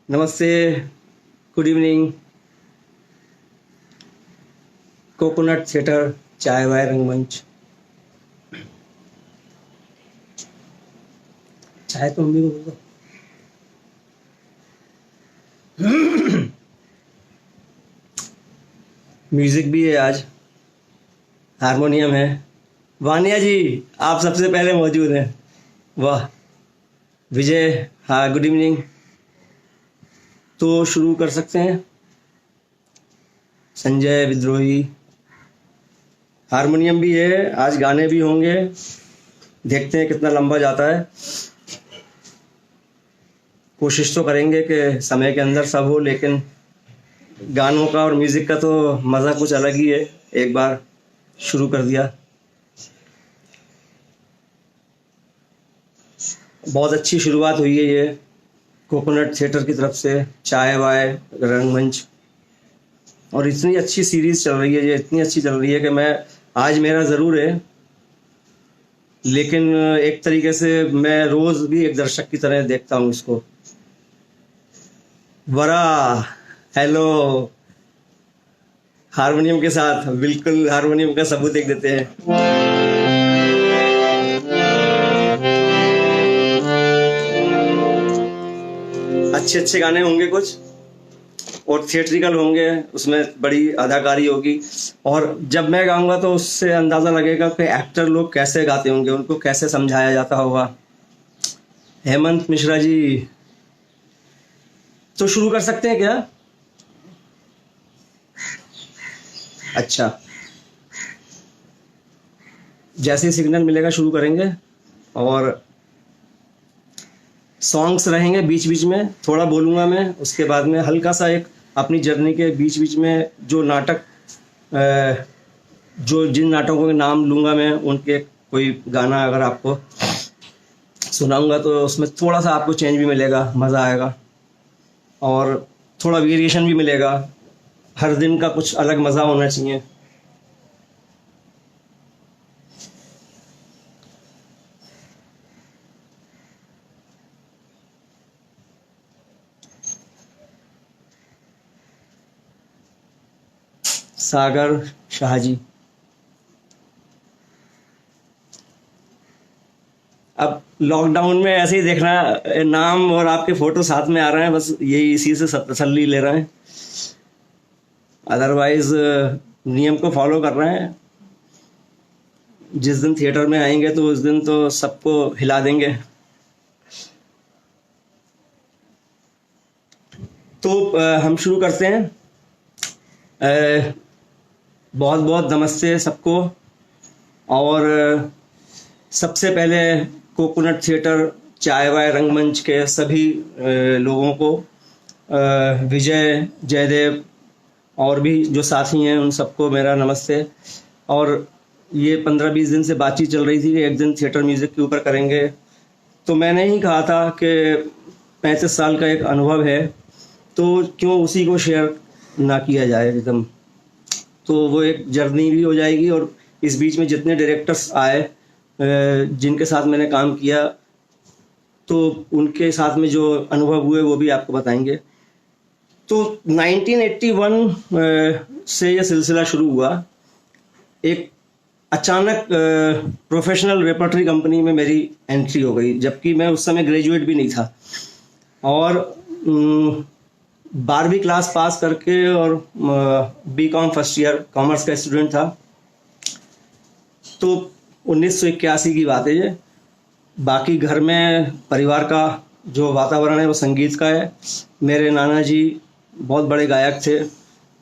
नमस्ते, good evening. Coconut theatre, चाय वाय रंगमंच। चाय तो मम्मी को बोल दो। म्यूजिक भी है आज, हारमोनियम है। वानिया जी, आप सबसे पहले मौजूद हैं। वाह। विजय, हाँ, गुड इवनिंग। तो शुरू कर सकते हैं। संजय विद्रोही, हारमोनियम भी है, आज गाने भी होंगे। देखते हैं कितना लंबा जाता है। कोशिश तो करेंगे कि समय के अंदर सब हो, लेकिन गानों का और म्यूजिक का तो मज़ा कुछ अलग ही है। एक बार शुरू कर दिया। बहुत अच्छी शुरुआत हुई है ये कोकोनट थिएटर की तरफ से, चाय वाय रंगमंच। और इतनी अच्छी सीरीज चल रही है ये, इतनी अच्छी चल रही है कि मैं आज मेरा ज़रूर है, लेकिन एक तरीके से मैं रोज़ भी एक दर्शक की तरह देखता हूँ इसको। वरा, हेलो। हारमोनियम के साथ बिल्कुल हारमोनियम का सबूत देख देते हैं। अच्छे अच्छे गाने होंगे कुछ, और थिएट्रिकल होंगे, उसमें बड़ी अदाकारी होगी। और जब मैं गाऊंगा तो उससे अंदाज़ा लगेगा कि एक्टर लोग कैसे गाते होंगे, उनको कैसे समझाया जाता होगा। हेमंत मिश्रा जी, तो शुरू कर सकते हैं क्या? अच्छा, जैसे ही सिग्नल मिलेगा शुरू करेंगे। और सॉन्ग्स रहेंगे बीच बीच में, थोड़ा बोलूँगा मैं, उसके बाद में हल्का सा एक अपनी जर्नी के बीच बीच में जो नाटक, जो जिन नाटकों के नाम लूँगा मैं, उनके कोई गाना अगर आपको सुनाऊँगा तो उसमें थोड़ा सा आपको चेंज भी मिलेगा, मज़ा आएगा और थोड़ा वेरिएशन भी मिलेगा। हर दिन का कुछ अलग मज़ा होना चाहिए। सागर शाहजी, अब लॉकडाउन में ऐसे ही देखना, नाम और आपके फोटो साथ में आ रहे हैं, बस यही इसी से तसल्ली ले रहे हैं। अदरवाइज नियम को फॉलो कर रहे हैं। जिस दिन थिएटर में आएंगे तो उस दिन तो सबको हिला देंगे। तो हम शुरू करते हैं। बहुत बहुत नमस्ते सबको। और सबसे पहले कोकोनट थिएटर, चाय वाय रंगमंच के सभी लोगों को, विजय, जयदेव और भी जो साथी हैं उन सबको मेरा नमस्ते। और ये 15-20 दिन से बातचीत चल रही थी कि एक दिन थिएटर म्यूज़िक के ऊपर करेंगे, तो मैंने ही कहा था कि 35 साल का एक अनुभव है, तो क्यों उसी को शेयर ना किया जाए एकदम। तो वो एक जर्नी भी हो जाएगी, और इस बीच में जितने डायरेक्टर्स आए जिनके साथ मैंने काम किया, तो उनके साथ में जो अनुभव हुए वो भी आपको बताएंगे। तो 1981 से ये सिलसिला शुरू हुआ। एक अचानक प्रोफेशनल रेपर्टरी कंपनी में मेरी एंट्री हो गई, जबकि मैं उस समय ग्रेजुएट भी नहीं था। और 12वीं क्लास पास करके, और बीकॉम फर्स्ट ईयर कॉमर्स का स्टूडेंट था। तो 1981 की बात है ये। बाकी घर में परिवार का जो वातावरण है वो संगीत का है। मेरे नाना जी बहुत बड़े गायक थे।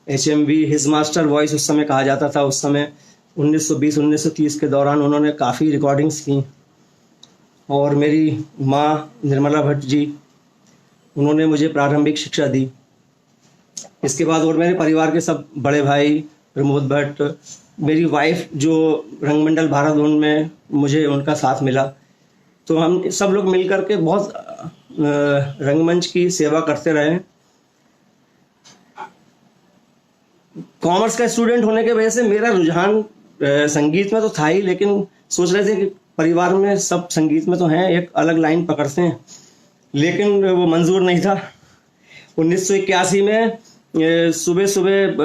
HMV, हिज मास्टर वॉइस उस समय कहा जाता था। उस समय 1920-1930 के दौरान उन्होंने काफ़ी रिकॉर्डिंग्स की। और मेरी माँ निर्मला भट्ट जी, उन्होंने मुझे प्रारंभिक शिक्षा दी। इसके बाद और मेरे परिवार के सब बड़े भाई, प्रमोद भट्ट, मेरी वाइफ जो रंगमंडल भारतभवन में मुझे उनका साथ मिला। तो हम सब लोग मिलकर के बहुत रंगमंच की सेवा करते रहे। कॉमर्स का स्टूडेंट होने के वजह से मेरा रुझान संगीत में तो था ही, लेकिन सोच रहे थे कि परिवार में सब संगीत में तो हैं, एक अलग लाइन पकड़ते हैं, लेकिन वो मंजूर नहीं था। 1981 में सुबह सुबह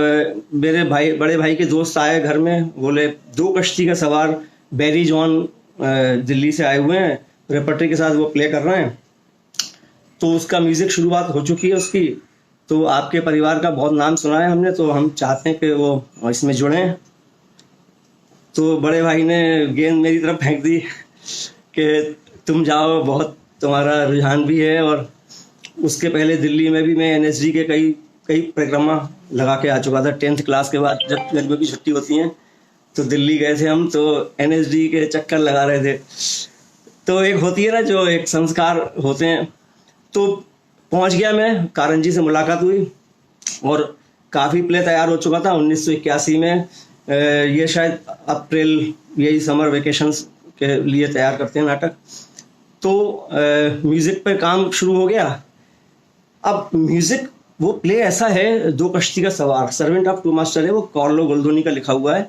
मेरे भाई, बड़े भाई के दोस्त आए घर में, बोले 2 कश्ती का सवार बैरी जॉन दिल्ली से आए हुए हैं, रेपर्टरी के साथ वो प्ले कर रहे हैं, तो उसका म्यूज़िक शुरुआत हो चुकी है उसकी, तो आपके परिवार का बहुत नाम सुना है हमने, तो हम चाहते हैं कि वो इसमें जुड़ें। तो बड़े भाई ने गेंद मेरी तरफ फेंक दी कि तुम जाओ, बहुत तुम्हारा रुझान भी है। और उसके पहले दिल्ली में भी मैं एनएसडी के कई परिक्रमा लगा के आ चुका था। 10th क्लास के बाद जब गर्मियों की छुट्टी होती है तो दिल्ली गए थे हम, तो एनएसडी के चक्कर लगा रहे थे। तो एक होती है ना जो एक संस्कार होते हैं, तो पहुंच गया मैं, कारंजी से मुलाकात हुई और काफ़ी प्ले तैयार हो चुका था 1981 में। ये शायद अप्रैल, यही समर वेकेशंस के लिए तैयार करते हैं नाटक। तो म्यूज़िक पे काम शुरू हो गया। अब म्यूज़िक, वो प्ले ऐसा है, 2 कश्ती का सवार, सर्वेंट ऑफ टू मास्टर है, वो कार्लो गोल्डोनी का लिखा हुआ है।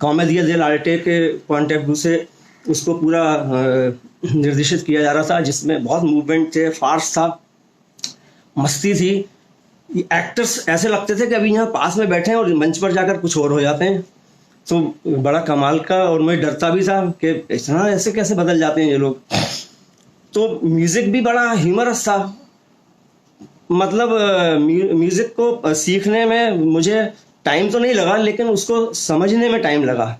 कॉमेडिया डेल'आर्टे के पॉइंट ऑफ व्यू से उसको पूरा निर्देशित किया जा रहा था, जिसमें बहुत मूवमेंट थे, फार्स था, मस्ती थी। एक्टर्स ऐसे लगते थे कि अभी यहाँ पास में बैठे हैं और मंच पर जाकर कुछ और हो जाते हैं। तो बड़ा कमाल का, और मैं डरता भी था कि इतना ऐसे कैसे बदल जाते हैं ये लोग। तो म्यूज़िक भी बड़ा ह्यूमरस था, मतलब म्यूज़िक को सीखने में मुझे टाइम तो नहीं लगा, लेकिन उसको समझने में टाइम लगा।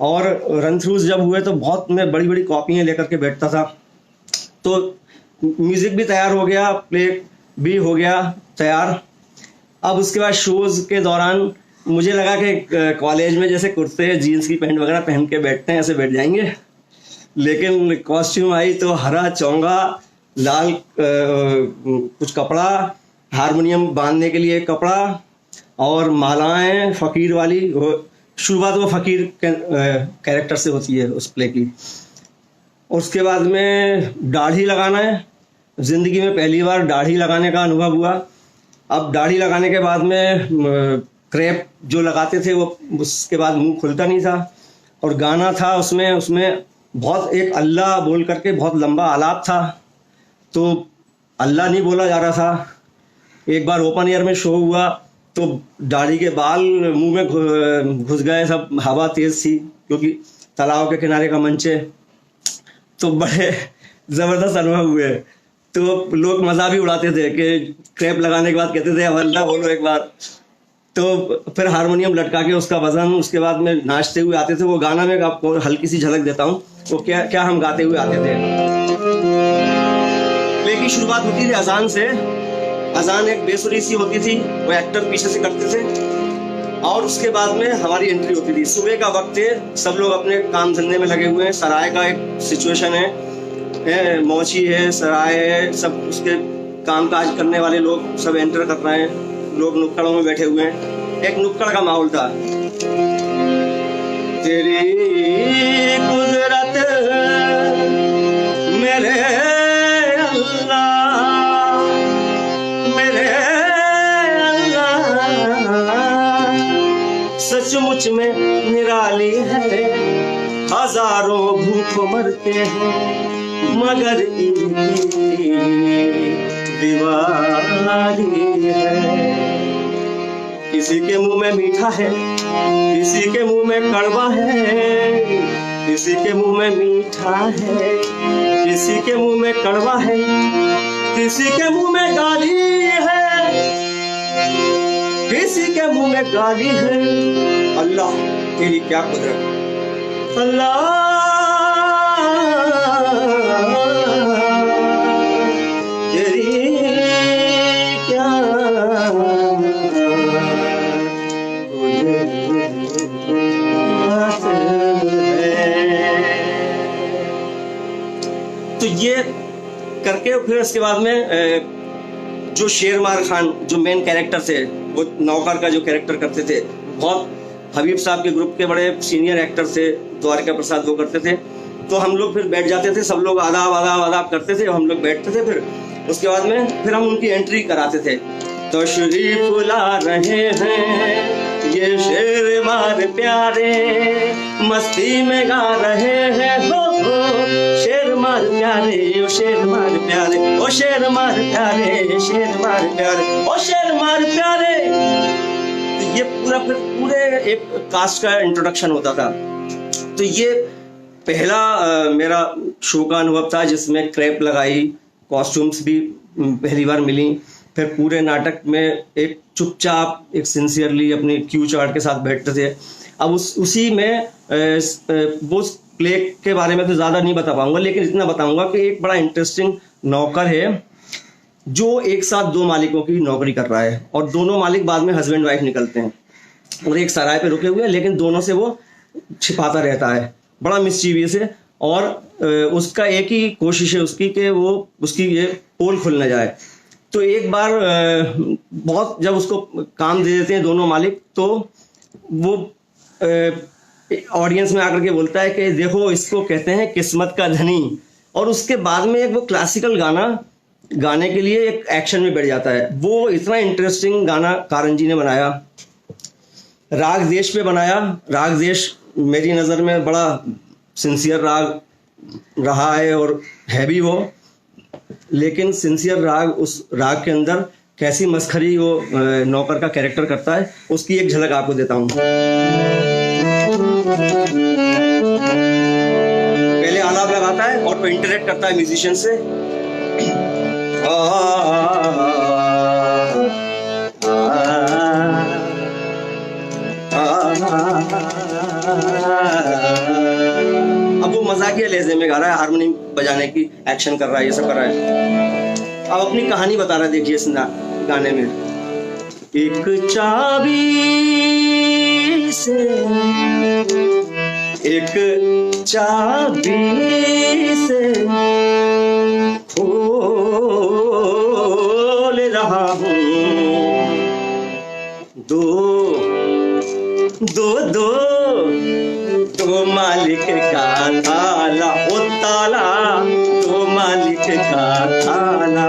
और रन थ्रूज जब हुए तो बहुत, मैं बड़ी बड़ी कॉपियाँ लेकर के बैठता था। तो म्यूज़िक भी तैयार हो गया, प्ले भी हो गया तैयार। अब उसके बाद शोज़ के दौरान मुझे लगा कि कॉलेज में जैसे कुर्ते जीन्स की पैंट वगैरह पहन के बैठते हैं, ऐसे बैठ जाएंगे, लेकिन कॉस्ट्यूम आई तो हरा चोंगा, लाल कुछ कपड़ा, हारमोनियम बांधने के लिए कपड़ा और मालाएं फ़कीर वाली। शुरुआत वो फ़कीर कैरेक्टर से होती है उस प्ले की। उसके बाद में दाढ़ी लगाना है, ज़िंदगी में पहली बार दाढ़ी लगाने का अनुभव हुआ। अब दाढ़ी लगाने के बाद में क्रेप जो लगाते थे वो, उसके बाद मुंह खुलता नहीं था। और गाना था उसमें बहुत, एक अल्लाह बोल करके बहुत लंबा आलाप था, तो अल्लाह नहीं बोला जा रहा था। एक बार ओपन एयर में शो हुआ तो दाढ़ी के बाल मुंह में घुस गए सब, हवा तेज़ थी क्योंकि तालाब के किनारे का मंच है। तो बड़े ज़बरदस्त अनुभव हुए। तो लोग मज़ा भी उड़ाते थे कि क्रेप लगाने के बाद कहते थे अल्लाह बोलो एक बार। तो फिर हारमोनियम लटका के उसका वज़न, उसके बाद में नाचते हुए आते थे। वो गाना मैं आपको हल्की सी झलक देता हूँ, वो क्या हम गाते हुए आते थे। प्ले की शुरुआत होती थी अजान से। अजान एक बेसुरी सी होती थी, वो एक्टर पीछे से करते थे, और उसके बाद में हमारी एंट्री होती थी। सुबह का वक्त है, सब लोग अपने काम धंधे में लगे हुए हैं, सराय का एक सिचुएशन है, मौची है, सराय है, सब उसके काम काज करने वाले लोग सब एंटर कर रहे हैं, लोग नुक्कड़ों में बैठे हुए हैं। एक नुक्कड़ का माहौल था। तेरी कुदरत मेरे अल्लाह, मेरे अल्लाह सचमुच में निराली है। हजारों भूख मरते हैं मगर इनकी दीवारी है। किसी के मुंह में मीठा है, किसी के मुंह में कड़वा है, किसी के मुंह में मीठा है, किसी के मुंह में कड़वा है, किसी के मुंह में गाली है, किसी के मुंह में गाली है। अल्लाह तेरी क्या कुदरत, अल्लाह तो ये करके फिर उसके बाद में जो शेरमार खान जो मेन कैरेक्टर थे, वो नौकर का जो कैरेक्टर करते थे, बहुत हबीब साहब के ग्रुप के बड़े सीनियर एक्टर थे, द्वारिका प्रसाद वो करते थे। तो हम लोग फिर बैठ जाते थे, सब लोग आदाब आदाब आदाब करते थे, हम लोग बैठते थे। फिर उसके बाद में फिर हम उनकी एंट्री कराते थे। तशरीफ ला रहे हैं ये शेर मार प्यारे मस्ती में गा रहे हैं, हो शेर मार प्यारे, ओ शेर मार प्यारे, ओ शेर मार प्यारे, शेर मार प्यारे, ओ शेर मार प्यारे। तो ये पूरे एक कास्ट का इंट्रोडक्शन होता था। तो ये पहला मेरा शो का अनुभव था जिसमें क्रैप लगाई, कॉस्ट्यूम्स भी पहली बार मिली। फिर पूरे नाटक में एक चुपचाप, एक सिंसियरली अपनी क्यू चार्ट के साथ बैठते थे। अब उसी में वो प्ले के बारे में तो ज़्यादा नहीं बता पाऊंगा, लेकिन इतना बताऊंगा कि एक बड़ा इंटरेस्टिंग नौकर है जो एक साथ दो मालिकों की नौकरी कर रहा है, और दोनों मालिक बाद में हस्बैंड वाइफ निकलते हैं और एक सराय पे रुके हुए हैं, लेकिन दोनों से वो छिपाता रहता है, बड़ा मिस्चीवियस है। और उसका एक ही कोशिश है उसकी कि वो उसकी ये पोल खुल न जाए। तो एक बार बहुत जब उसको काम दे देते हैं दोनों मालिक, तो वो ऑडियंस में आकर के बोलता है कि देखो इसको कहते हैं किस्मत का धनी। और उसके बाद में एक वो क्लासिकल गाना गाने के लिए एक एक्शन में बैठ जाता है। वो इतना इंटरेस्टिंग गाना कारण जी ने बनाया, राग देश पे बनाया। राग देश मेरी नज़र में बड़ा सिंसियर राग रहा है और है भी वो, लेकिन सिंसियर राग, उस राग के अंदर कैसी मस्खरी वो नौकर का कैरेक्टर करता है, उसकी एक झलक आपको देता हूँ। पहले आलाप लगाता है और फिर इंटरेक्ट करता है म्यूजिशियन से। अब वो मजाकिया लहजे में गा रहा है, हारमोनियम बजाने की एक्शन कर रहा है, ये सब कर रहा है। अब अपनी कहानी बता रहा है, देखिए इस गाने में। एक चाबी से, एक चाबी से खोल रहा हूँ दो दो दो दो मालिक का ताला, ओ ताला दो मालिक का ताला।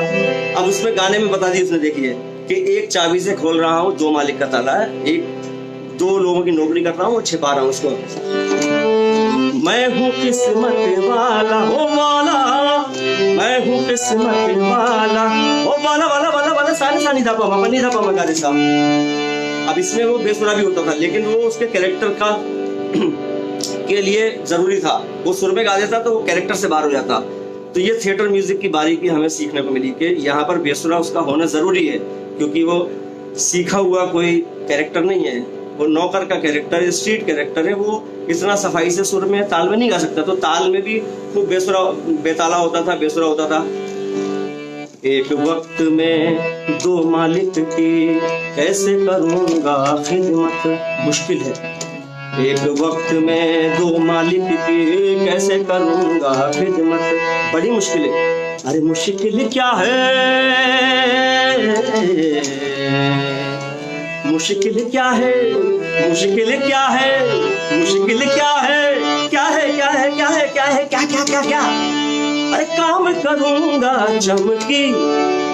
अब उसमें गाने में बता दी उसने, देखिए कि एक चाबी से खोल रहा हूँ, दो मालिक का ताला है, एक दो लोगों की नौकरी कर रहा हूँ और छिपा रहा हूँ उसको। मैं हूँ किस्मत वाला, ओ वाला, मैं हूँ किस्मत वाला, ओ वाला वाला वाला वाला, सानी सानी धा पा मा नी धा पा मा गा रे सा। अब इसमें वो बेसुरा भी होता था, लेकिन वो उसके कैरेक्टर का के लिए जरूरी था। वो सुर में गा देता तो वो कैरेक्टर से बाहर हो जाता। तो ये थिएटर म्यूजिक की बारीकी हमें सीखने को मिली कि यहाँ पर बेसुरा उसका होना जरूरी है, क्योंकि वो सीखा हुआ कोई कैरेक्टर नहीं है, वो नौकर का कैरेक्टर, स्ट्रीट कैरेक्टर है। वो इतना सफाई से सुर में ताल में नहीं गा सकता, तो ताल में भी वो बेसुरा बेताला होता था, बेसुरा होता था। एक वक्त में दो मालिक की कैसे करूंगा खिदमत, मुश्किल है। एक वक्त में दो मालिक की कैसे करूंगा खिदमत, बड़ी मुश्किल है। अरे मुश्किल क्या है, मुश्किल क्या है, मुश्किल क्या है, मुश्किल क्या है, क्या है क्या है क्या है क्या है क्या क्या क्या क्या। अरे काम करूंगा चमकी,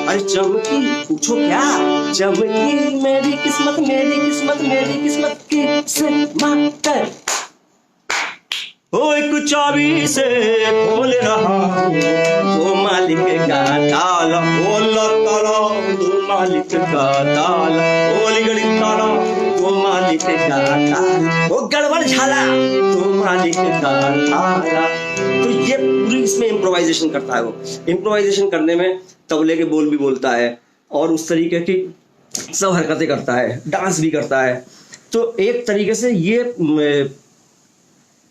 अरे चमकी पूछो क्या, चमकी मेरी किस्मत, मेरी किस्मत, मेरी किस्मत की से मातर। ओ एक चाबी से खोल रहा वो मालिक का ताला, बोला ताला वो मालिक का ताला, बोली गड़ी ताला वो मालिक का ताला, वो गड़बड़ झाला वो मालिक का ताला। तो ये पूरी इसमें इम्प्रोवाइजेशन करता है। वो इम्प्रोवाइजेशन करने में तबले के बोल भी बोलता है और उस तरीके की सब हरकतें करता है, डांस भी करता है। तो एक तरीके से ये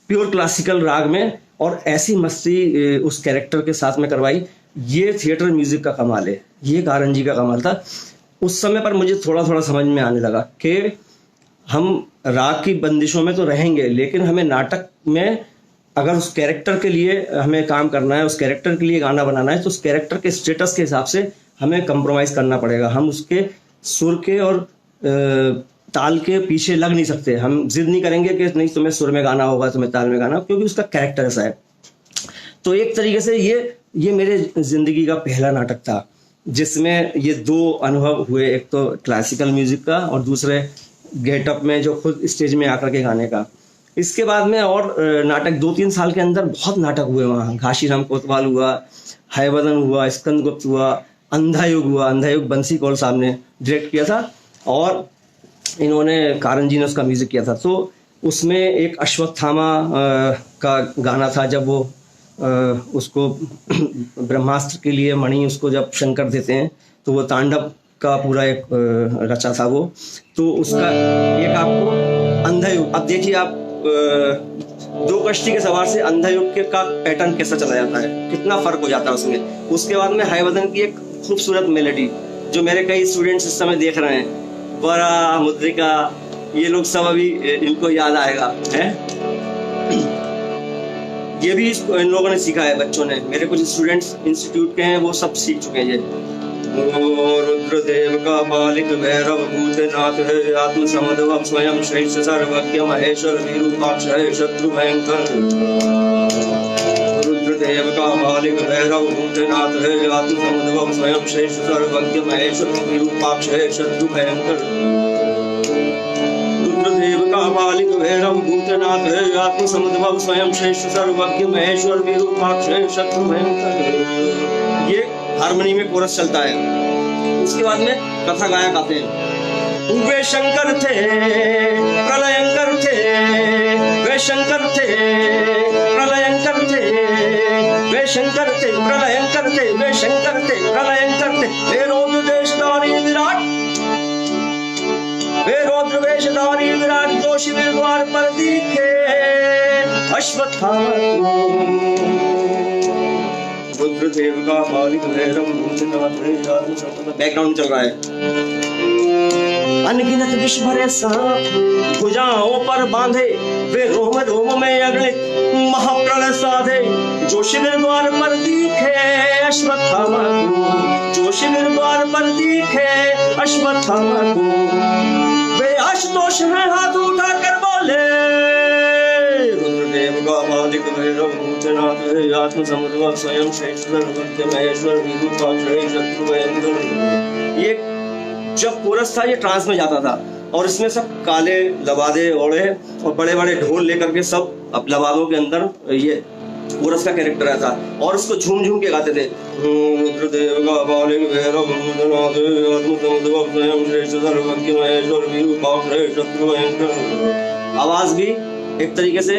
प्योर क्लासिकल राग में और ऐसी मस्ती उस कैरेक्टर के साथ में करवाई, ये थिएटर म्यूजिक का कमाल है, ये कारण जी का कमाल था। उस समय पर मुझे थोड़ा थोड़ा समझ में आने लगा कि हम राग की बंदिशों में तो रहेंगे, लेकिन हमें नाटक में अगर उस कैरेक्टर के लिए हमें काम करना है, उस कैरेक्टर के लिए गाना बनाना है, तो उस कैरेक्टर के स्टेटस के हिसाब से हमें कंप्रोमाइज़ करना पड़ेगा। हम उसके सुर के और ताल के पीछे लग नहीं सकते। हम जिद नहीं करेंगे कि नहीं तुम्हें सुर में गाना होगा, तुम्हें ताल में गाना, क्योंकि उसका कैरेक्टर ऐसा है। तो एक तरीके से ये मेरे जिंदगी का पहला नाटक था जिसमें ये दो अनुभव हुए, एक तो क्लासिकल म्यूजिक का और दूसरे गेटअप में जो खुद स्टेज में आकर के गाने का। इसके बाद में और नाटक 2-3 साल के अंदर बहुत नाटक हुए वहाँ। घाशीराम कोतवाल हुआ, हयवदन हुआ, स्कंदगुप्त हुआ, अंधा युग हुआ। अंधा युग बंसी कौल साहब ने डायरेक्ट किया था और इन्होंने कारण जी ने उसका म्यूजिक किया था। तो उसमें एक अश्वत्थामा का गाना था, जब वो उसको ब्रह्मास्त्र के लिए मणि उसको जब शंकर देते हैं तो वो तांडव का पूरा एक रचा था वो। तो उसका एक आपको अंधा युग, अब देखिए आप 2 कश्ती के सवार से अंधा युग के का पैटर्न कैसा चला जाता है, कितना फर्क हो जाता है उसमें। उसके बाद में हयवदन की एक खूबसूरत मेलोडी जो मेरे कई स्टूडेंट्स इस समय देख रहे हैं, बड़ा मुद्रिका, ये लोग सब अभी इनको याद आएगा है। ये भी इन लोगों ने सीखा है, बच्चों ने, मेरे कुछ स्टूडेंट्स इंस्टीट्यूट के हैं वो सब सीख चुके हैं। रुद्रदेव का बालिक भैरव भूतनाथ है, आत्म समदवम स्वयं श्रेष्ठ सर्वज्ञ महेश्वर विरूपाक्ष है शत्रु भयंकर। रुद्रदेव का बालिक भैरव भूतनाथ है, आत्म समदवम स्वयं श्रेष्ठ सर्वज्ञ महेश्वर विरूपाक्ष है शत्रु भयंकर। रुद्रदेव का बालिक भैरव भूतनाथ है, आत्म समदवम स्वयं श्रेष्ठ सर्वज्ञ महेश्वर विरूपाक्ष है शत्रु भयंकर। ये हारमोनी में कोरस चलता है। उसके बाद में कथा गायक आते हैं। वे शंकर थे प्रलयंकर थे, वे शंकर थे प्रलयंकर थे, वे शंकर थे प्रलयंकर थे, वे शंकर थे प्रलयंकर थे। वे रौद्र वेशधारी विराट, वे रौद्र वेशधारी विराट जो शिविर द्वार पर दिखे अश्वत्थामा। रुद्रदेव का बालिक भैरव भूतनाथ, बैकग्राउंड चल रहा है। अनगिनत विष भरे सांप भुजाओं पर बांधे, वे रोम रोम में अगणित महाप्रलय साधे। जो शिविर द्वार पर दिखे अश्वत्थामा को, जो शिविर द्वार पर दिखे अश्वत्थामा को। वे आशुतोष हैं हाथ उठाकर बोले, रुद्रदेव का बालिक भैरव भूतनाथ है, आत्म समदवम स्वयं श्रेष्ठ सर्वज्ञ महेश्वर विरूपाक्ष है शत्रु भयंकर। ये जब कोरस था ये ट्रांस में जाता था और इसमें सब काले लबादे ओढ़े और बड़े बड़े ढोल लेकर के सब अब लबादों के अंदर ये कोरस का कैरेक्टर रहता और उसको झूम झूम के गाते थे। रुद्रदेव का बालिक भैरव भूतनाथ है, आत्म समदवम स्वयं श्रेष्ठ सर्वज्ञ महेश्वर विरूपाक्ष है शत्रु भयंकर। आवाज भी एक तरीके से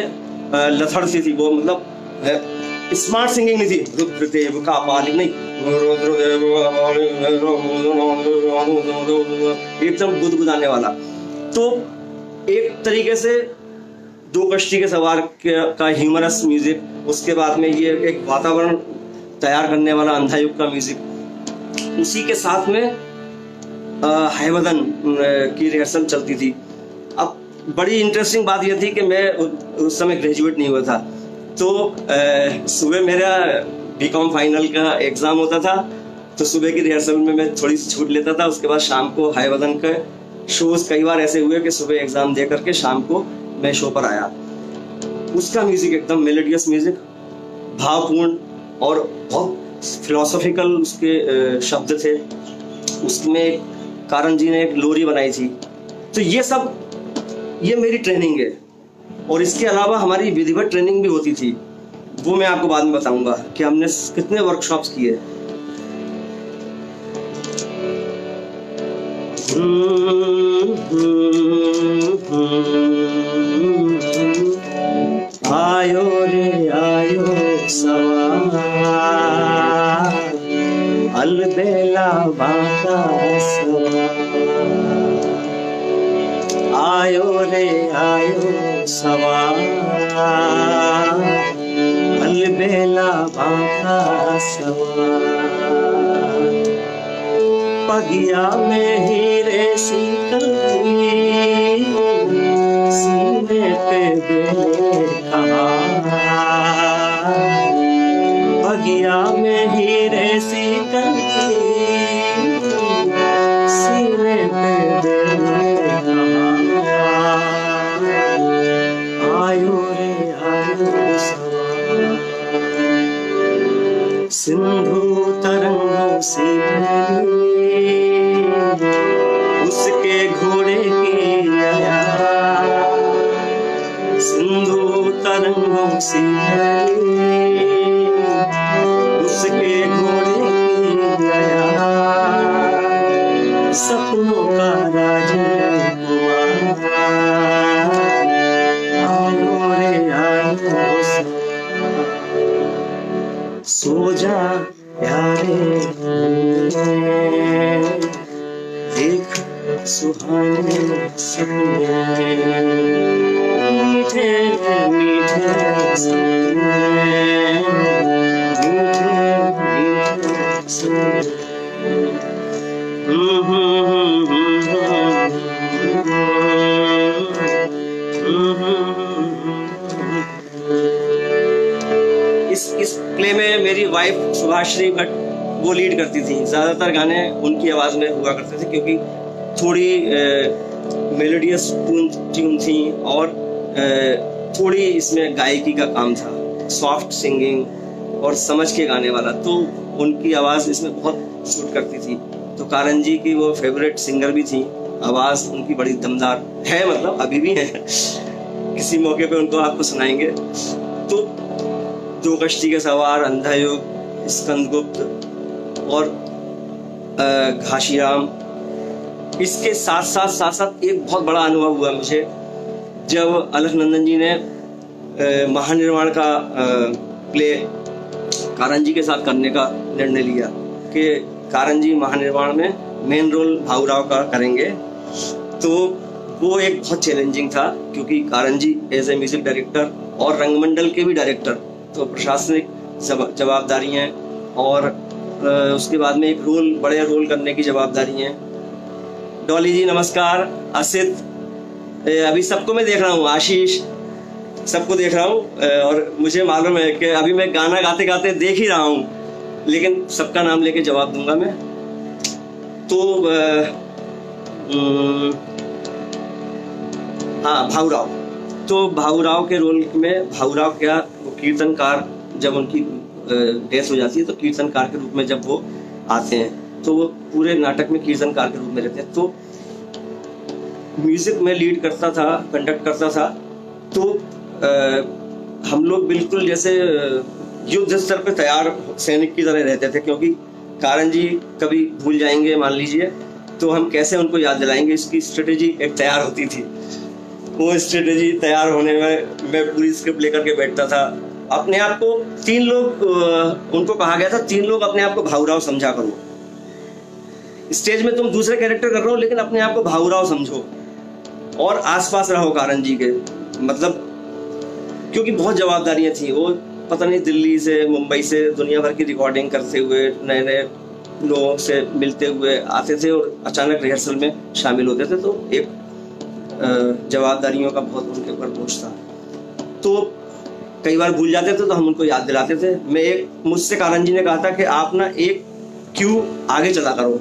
लथड़ सी थी, वो मतलब स्मार्ट सिंगिंग नहीं थी। रुद्रदेव का बालिक नहीं, रुद्रदेव का बालिक एकदम गुदगुदाने वाला। तो एक तरीके से 2 कश्ती के सवार का ह्यूमरस म्यूजिक, उसके बाद में ये एक वातावरण तैयार करने वाला अंधा युग का म्यूजिक, उसी के साथ में हयवदन की रिहर्सल चलती थी। अब बड़ी इंटरेस्टिंग बात यह थी कि मैं उस समय ग्रेजुएट नहीं हुआ था, तो सुबह मेरा बीकॉम फाइनल का एग्ज़ाम होता था, तो सुबह की रिहर्सल में मैं थोड़ी सी छूट लेता था। उसके बाद शाम को हयवदन के शोज कई बार ऐसे हुए कि सुबह एग्ज़ाम दे करके शाम को मैं शो पर आया। उसका म्यूज़िक एकदम मेलोडियस म्यूज़िक, भावपूर्ण और बहुत फिलोसॉफिकल उसके शब्द थे। उसमें कारण जी ने एक लोरी बनाई थी। तो ये मेरी ट्रेनिंग है और इसके अलावा हमारी विधिवत ट्रेनिंग भी होती थी, वो मैं आपको बाद में बताऊंगा कि हमने कितने वर्कशॉप्स किए। आयो रे आयो सवार, अलबेला बाका सवार। आयो रे आयो सवार, अलबेला बाका सवार। पगिया में हीरे सीकल थी, सीने पे बेले कहा। पगिया में हीरे सीकल थी, सीने पे बेले कहा। आयो रे आयो सवार, सिंधु तरंगों से उसके घोड़े की सपनों का राजकुमार, आलो रे आलो सो जा प्यारे, देख सुहाने सपने, मीठे मीठे सपने, मीठे मीठे सपने। इस प्ले में मेरी वाइफ सुभाश्री भट्ट वो लीड करती थी। ज़्यादातर गाने उनकी आवाज़ में हुआ करते थे क्योंकि थोड़ी मेलोडियस ट्यून थी और थोड़ी इसमें गायकी का काम था, सॉफ्ट सिंगिंग और समझ के गाने वाला, तो उनकी आवाज़ इसमें बहुत सूट करती थी। तो कारन जी की वो फेवरेट सिंगर भी थी, आवाज़ उनकी बड़ी दमदार है, मतलब अभी भी है। किसी मौके पे उनको आपको सुनाएंगे। तो दो कश्ती के सवार, अंधा युग, स्कंदगुप्त और घाशीराम, इसके साथ साथ एक बहुत बड़ा अनुभव हुआ मुझे जब अलखनंदन जी ने महानिर्वाण का प्ले कारन जी के साथ करने का निर्णय लिया कि कारन जी महानिर्वाण में मेन रोल भाऊराव का करेंगे। तो वो एक बहुत चैलेंजिंग था क्योंकि कारन जी एज ए म्यूजिक डायरेक्टर और रंगमंडल के भी डायरेक्टर, तो प्रशासनिक जवाबदारी हैं और उसके बाद में एक बड़े रोल करने की जवाबदारी है। डॉली जी नमस्कार, असित, अभी सबको मैं देख रहा हूँ, आशीष, सबको देख रहा हूँ और मुझे मालूम है कि अभी मैं गाना गाते गाते देख ही रहा हूँ, लेकिन सबका नाम लेके जवाब दूंगा मैं। तो हाँ, भाऊराव, तो भाऊराव के रोल में भाऊराव क्या, वो कीर्तनकार, जब उनकी डेथ हो जाती है तो कीर्तनकार के रूप में जब वो आते हैं तो वो पूरे नाटक में कीर्तनकार के रूप में रहते हैं। तो म्यूजिक में लीड करता था, कंडक्ट करता था, तो हम लोग बिल्कुल जैसे युद्ध स्तर पे तैयार सैनिक की तरह रहते थे, क्योंकि कारन जी कभी भूल जाएंगे मान लीजिए, तो हम कैसे उनको याद दिलाएंगे, इसकी स्ट्रेटेजी एक तैयार होती थी। वो स्ट्रेटेजी तैयार होने में मैं पूरी स्क्रिप्ट लेकर के बैठता था। अपने आप को 3 लोग, उनको कहा गया था 3 लोग अपने आप को भाऊराव समझा करो। स्टेज में तुम दूसरे कैरेक्टर कर रहे हो लेकिन अपने आप को भाऊराव समझो और आसपास रहो कारन जी के, मतलब क्योंकि बहुत जवाबदारियां थी। वो पता नहीं दिल्ली से, मुंबई से दुनिया भर की रिकॉर्डिंग करते हुए, नए नए लोगों से मिलते हुए आते थे और अचानक रिहर्सल में शामिल होते थे, तो एक जवाबदारियों का बहुत उनके ऊपर बोझ था। तो कई बार भूल जाते थे तो हम उनको याद दिलाते थे। मुझसे कारन जी ने कहा था कि आप ना एक क्यू आगे चला करो,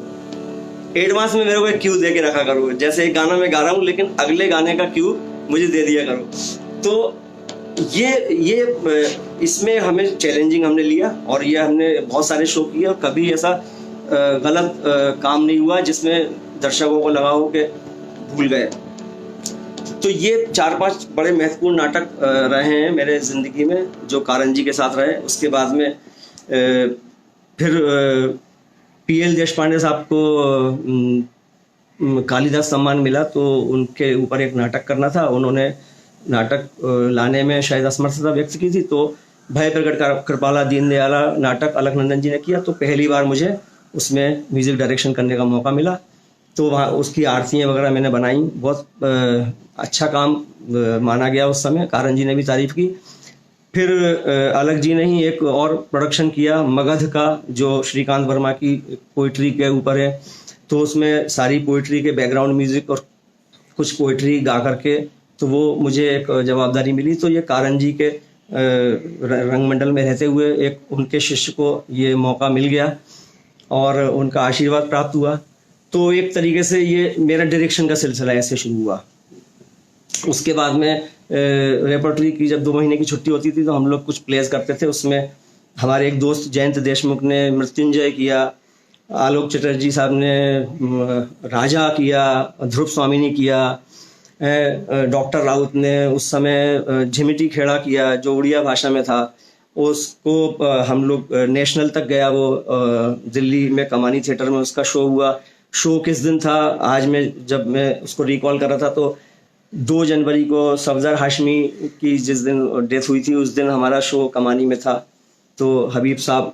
एडवांस में मेरे को एक क्यू दे के रखा करो, जैसे एक गाना मैं गा रहा हूँ लेकिन अगले गाने का क्यू मुझे दे दिया करो। तो ये इसमें हमें चैलेंजिंग हमने लिया और ये हमने बहुत सारे शो किए और कभी ऐसा गलत काम नहीं हुआ जिसमें दर्शकों को लगा हो कि भूल गए। तो ये 4-5 बड़े महत्वपूर्ण नाटक रहे हैं मेरे जिंदगी में जो कारन जी के साथ रहे। उसके बाद में फिर PL देशपांडे साहब को कालिदास सम्मान मिला, तो उनके ऊपर एक नाटक करना था। उन्होंने नाटक लाने में शायद असमर्थता व्यक्त की थी, तो भय प्रकट कृपाला दीनदयाला नाटक अलखनंदन जी ने किया, तो पहली बार मुझे उसमें म्यूजिक डायरेक्शन करने का मौका मिला। तो वहाँ उसकी आरतियाँ वगैरह मैंने बनाई, बहुत अच्छा काम माना गया उस समय, कारन जी ने भी तारीफ की। फिर अलग जी ने ही एक और प्रोडक्शन किया मगध का, जो श्रीकांत वर्मा की पोइट्री के ऊपर है, तो उसमें सारी पोइट्री के बैकग्राउंड म्यूजिक और कुछ पोइट्री गा करके, तो वो मुझे एक जवाबदारी मिली। तो ये कारन जी के रंगमंडल में रहते हुए एक उनके शिष्य को ये मौका मिल गया और उनका आशीर्वाद प्राप्त हुआ। तो एक तरीके से ये मेरा डायरेक्शन का सिलसिला ऐसे शुरू हुआ। उसके बाद में रेपर्टरी की जब 2 महीने की छुट्टी होती थी तो हम लोग कुछ प्लेस करते थे। उसमें हमारे एक दोस्त जयंत देशमुख ने मृत्युंजय किया, आलोक चटर्जी साहब ने राजा किया, ध्रुव स्वामी ने किया, डॉक्टर राउत ने उस समय झिमिटी खेड़ा किया जो उड़िया भाषा में था। उसको हम लोग नेशनल तक गया, वो दिल्ली में कमानी थिएटर में उसका शो हुआ। शो किस दिन था, आज जब मैं उसको रिकॉल कर रहा था तो 2 जनवरी को सफदर हाशमी की जिस दिन डेथ हुई थी उस दिन हमारा शो कमानी में था। तो हबीब साहब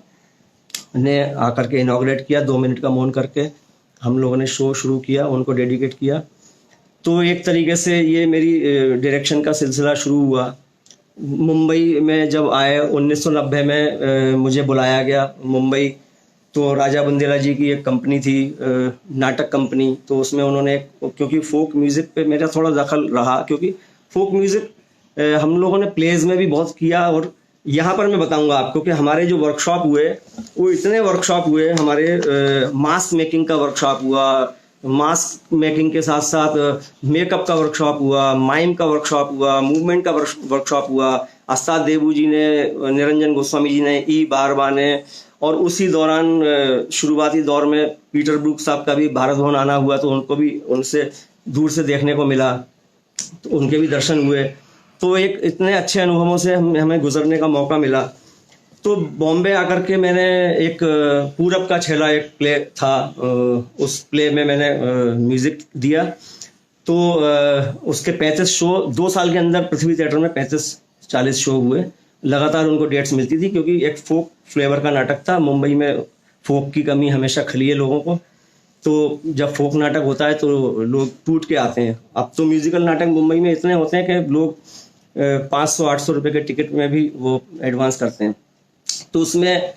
ने आकर के इनॉग्रेट किया, 2 मिनट का मौन करके हम लोगों ने शो शुरू किया, उनको डेडिकेट किया। तो एक तरीके से ये मेरी डायरेक्शन का सिलसिला शुरू हुआ। मुंबई में जब आए 1990 में मुझे बुलाया गया मुंबई। तो राजा बुंदेला जी की एक कंपनी थी, नाटक कंपनी। तो उसमें उन्होंने, क्योंकि फोक म्यूज़िक पे मेरा थोड़ा दखल रहा, क्योंकि फोक म्यूज़िक हम लोगों ने प्लेज में भी बहुत किया। और यहाँ पर मैं बताऊंगा आपको कि हमारे जो वर्कशॉप हुए वो इतने वर्कशॉप हुए हमारे। मास्क मेकिंग का वर्कशॉप हुआ, मास्क मेकिंग के साथ साथ मेकअप का वर्कशॉप हुआ, माइम का वर्कशॉप हुआ, मूवमेंट का वर्कशॉप हुआ। अस्ताद देबू जी ने, निरंजन गोस्वामी जी ने, ई बारबा ने, और उसी दौरान शुरुआती दौर में पीटर ब्रूक साहब का भी भारत भवन आना हुआ, तो उनको भी उनसे दूर से देखने को मिला, तो उनके भी दर्शन हुए। तो एक इतने अच्छे अनुभवों से हमें गुजरने का मौका मिला। तो बॉम्बे आकर के मैंने एक पूरब का छेला एक प्ले था, उस प्ले में मैंने म्यूज़िक दिया। तो उसके 35 शो 2 साल के अंदर पृथ्वी थिएटर में 35-40 शो हुए। लगातार उनको डेट्स मिलती थी, क्योंकि एक फोक फ्लेवर का नाटक था। मुंबई में फोक की कमी हमेशा खली है लोगों को। तो जब फोक नाटक होता है तो लोग टूट के आते हैं। अब तो म्यूजिकल नाटक मुंबई में इतने होते हैं कि लोग 500-800 रुपए के टिकट में भी वो एडवांस करते हैं। तो उसमें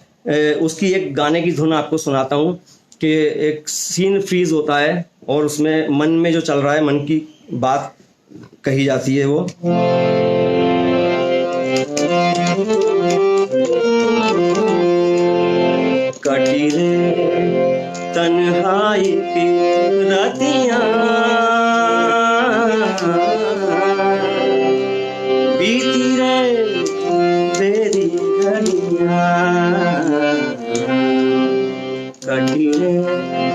उसकी एक गाने की धुन आपको सुनाता हूँ कि एक सीन फ्रीज होता है और उसमें मन में जो चल रहा है, मन की बात कही जाती है। वो कटी रे तन्हाई की रातियां, बीती रे तेरी घड़ियां, कटी रे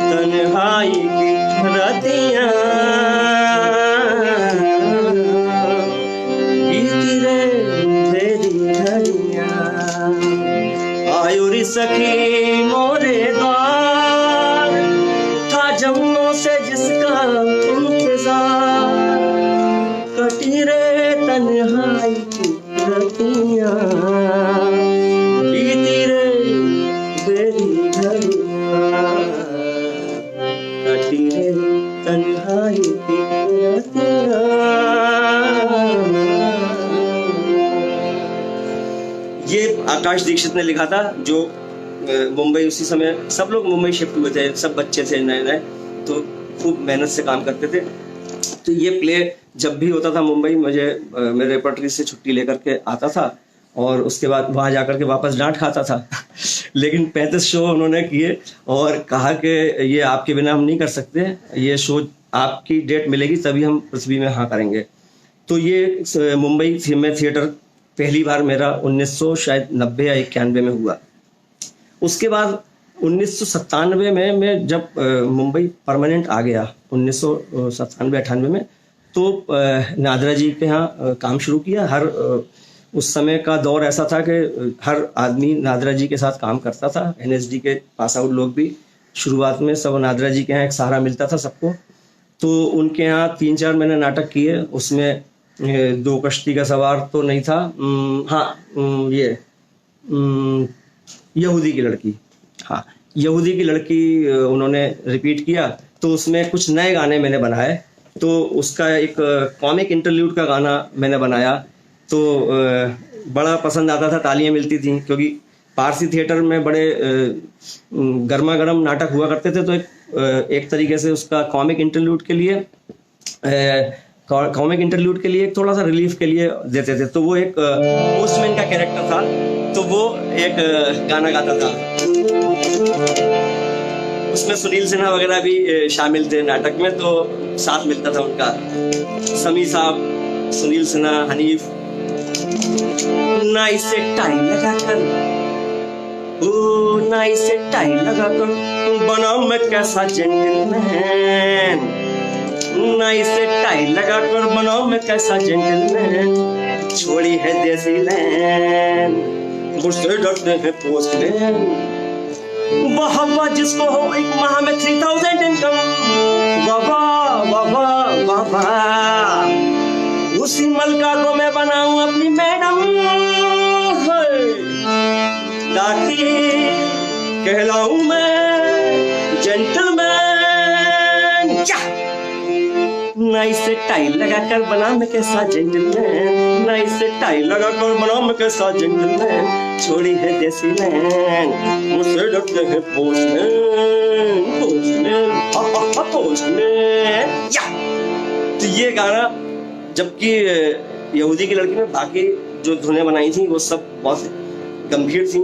तन्हाई की रातियां, बीती रे तेरी घड़ियां। आयुरी सखी मोरे द्वार, था जमुनों से जिसका इंतजार, कटी रे तन्हाई की रातियां, बीती रे तेरी घड़ियां, कटी रे तन्हाई की रातियां। ये आकाश दीक्षित ने लिखा था, जो मुंबई उसी समय सब लोग मुंबई शिफ्ट हुए थे, सब बच्चे थे नए नए, तो खूब मेहनत से काम करते थे। तो ये प्ले जब भी होता था मुंबई, मुझे मेरे रेपर्टरी से छुट्टी लेकर के आता था और उसके बाद वहाँ जाकर के वापस डांट खाता था। लेकिन 35 शो उन्होंने किए और कहा कि ये आपके बिना हम नहीं कर सकते, ये शो आपकी डेट मिलेगी तभी हम पृथ्वी में हाँ करेंगे। तो ये मुंबई में थिएटर पहली बार मेरा 1990 या 91 में हुआ। उसके बाद 1997 में मैं जब मुंबई परमानेंट आ गया 1997-98 में, तो नादरा जी के यहाँ काम शुरू किया। उस समय का दौर ऐसा था कि हर आदमी नादरा जी के साथ काम करता था। NSD के पास आउट लोग भी शुरुआत में सब नादरा जी के यहाँ एक सहारा मिलता था सबको। तो उनके यहाँ 3-4 मैंने नाटक किए। उसमें 2 कश्ती का सवार तो नहीं था, ये यहूदी की लड़की, हाँ यहूदी की लड़की उन्होंने रिपीट किया। तो उसमें कुछ नए गाने मैंने बनाए। तो उसका एक कॉमिक इंटरल्यूड का गाना मैंने बनाया, तो बड़ा पसंद आता था, तालियां मिलती थी, क्योंकि पारसी थिएटर में बड़े गर्मा गर्म नाटक हुआ करते थे। तो एक तरीके से उसका कॉमिक इंटरल्यूड के लिए एक थोड़ा सा रिलीफ के लिए देते थे। तो वो एक पोस्टमैन का कैरेक्टर था, तो वो एक गाना गाता था। उसमें सुनील सिन्हा वगैरह भी शामिल थे नाटक में, तो साथ मिलता था उनका, समी साहब, सुनील सिन्हा, हनीफ। नाई से टाई लगाकर, ओ नाई से टाई लगाकर बना मैं कैसा जेंटलमैन, नाई से टाई लगाकर बना मैं कैसा जेंटलमैन, छोड़ी है देसी लैंड, मुझसे डरते हैं पोस्टमैन, वाह वाह जिसको हो एक माह में 3000 इनकम, वाह वाह वाह वाह वाह, उसी मलका को मैं बनाऊं अपनी मैडम, ताकि कहलाऊं मैं जेंटलमैन। नाइस से टाई लगाकर बना मैं कैसा जेंटलमैन, नाइस से टाई लगाकर बना मैं कैसा जेंटलमैन, छोड़ी है देसी लैंड, मुझसे डरते हैं पोस्टमैन, पोस्टमैन, पोस्टमैन। तो ये गाना, जबकि यहूदी की लड़की में बाकी जो धुनें बनाई थी वो सब बहुत गंभीर थी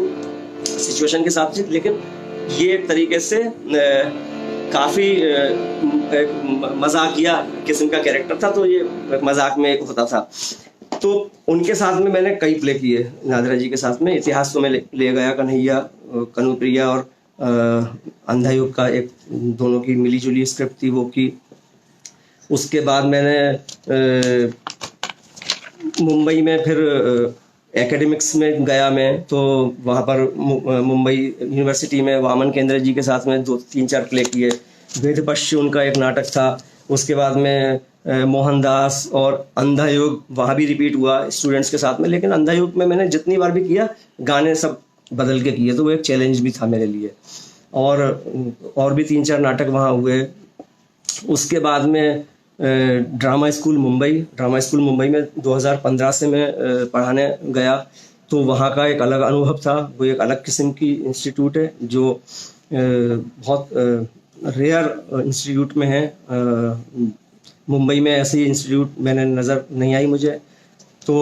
सिचुएशन के साथ थी, लेकिन ये एक तरीके से काफी मजाकिया किस्म का कैरेक्टर था, तो ये मजाक में एक होता था। तो उनके साथ में मैंने कई प्ले किए नादिरा जी के साथ में। इतिहास तो मैं ले गया, कन्हैया, कनुप्रिया और अंधा युग का एक दोनों की मिली जुली स्क्रिप्ट थी, वो की। उसके बाद मैंने मुंबई में फिर एकेडमिक्स में गया मैं, तो वहाँ पर मुंबई यूनिवर्सिटी में वामन केंद्र जी के साथ में 2-3-4 प्ले किए। वेद पश्य उनका एक नाटक था। उसके बाद में मोहनदास और अंधा युग, वहाँ भी रिपीट हुआ स्टूडेंट्स के साथ में, लेकिन अंधा युग में मैंने जितनी बार भी किया गाने सब बदल के किए, तो वो एक चैलेंज भी था मेरे लिए। और भी 3-4 नाटक वहाँ हुए। उसके बाद में ड्रामा स्कूल मुंबई में 2015 से मैं पढ़ाने गया, तो वहाँ का एक अलग अनुभव था। वो एक अलग किस्म की इंस्टीट्यूट है जो बहुत रेयर इंस्टीट्यूट में है। मुंबई में ऐसी इंस्टीट्यूट मैंने नज़र नहीं आई मुझे। तो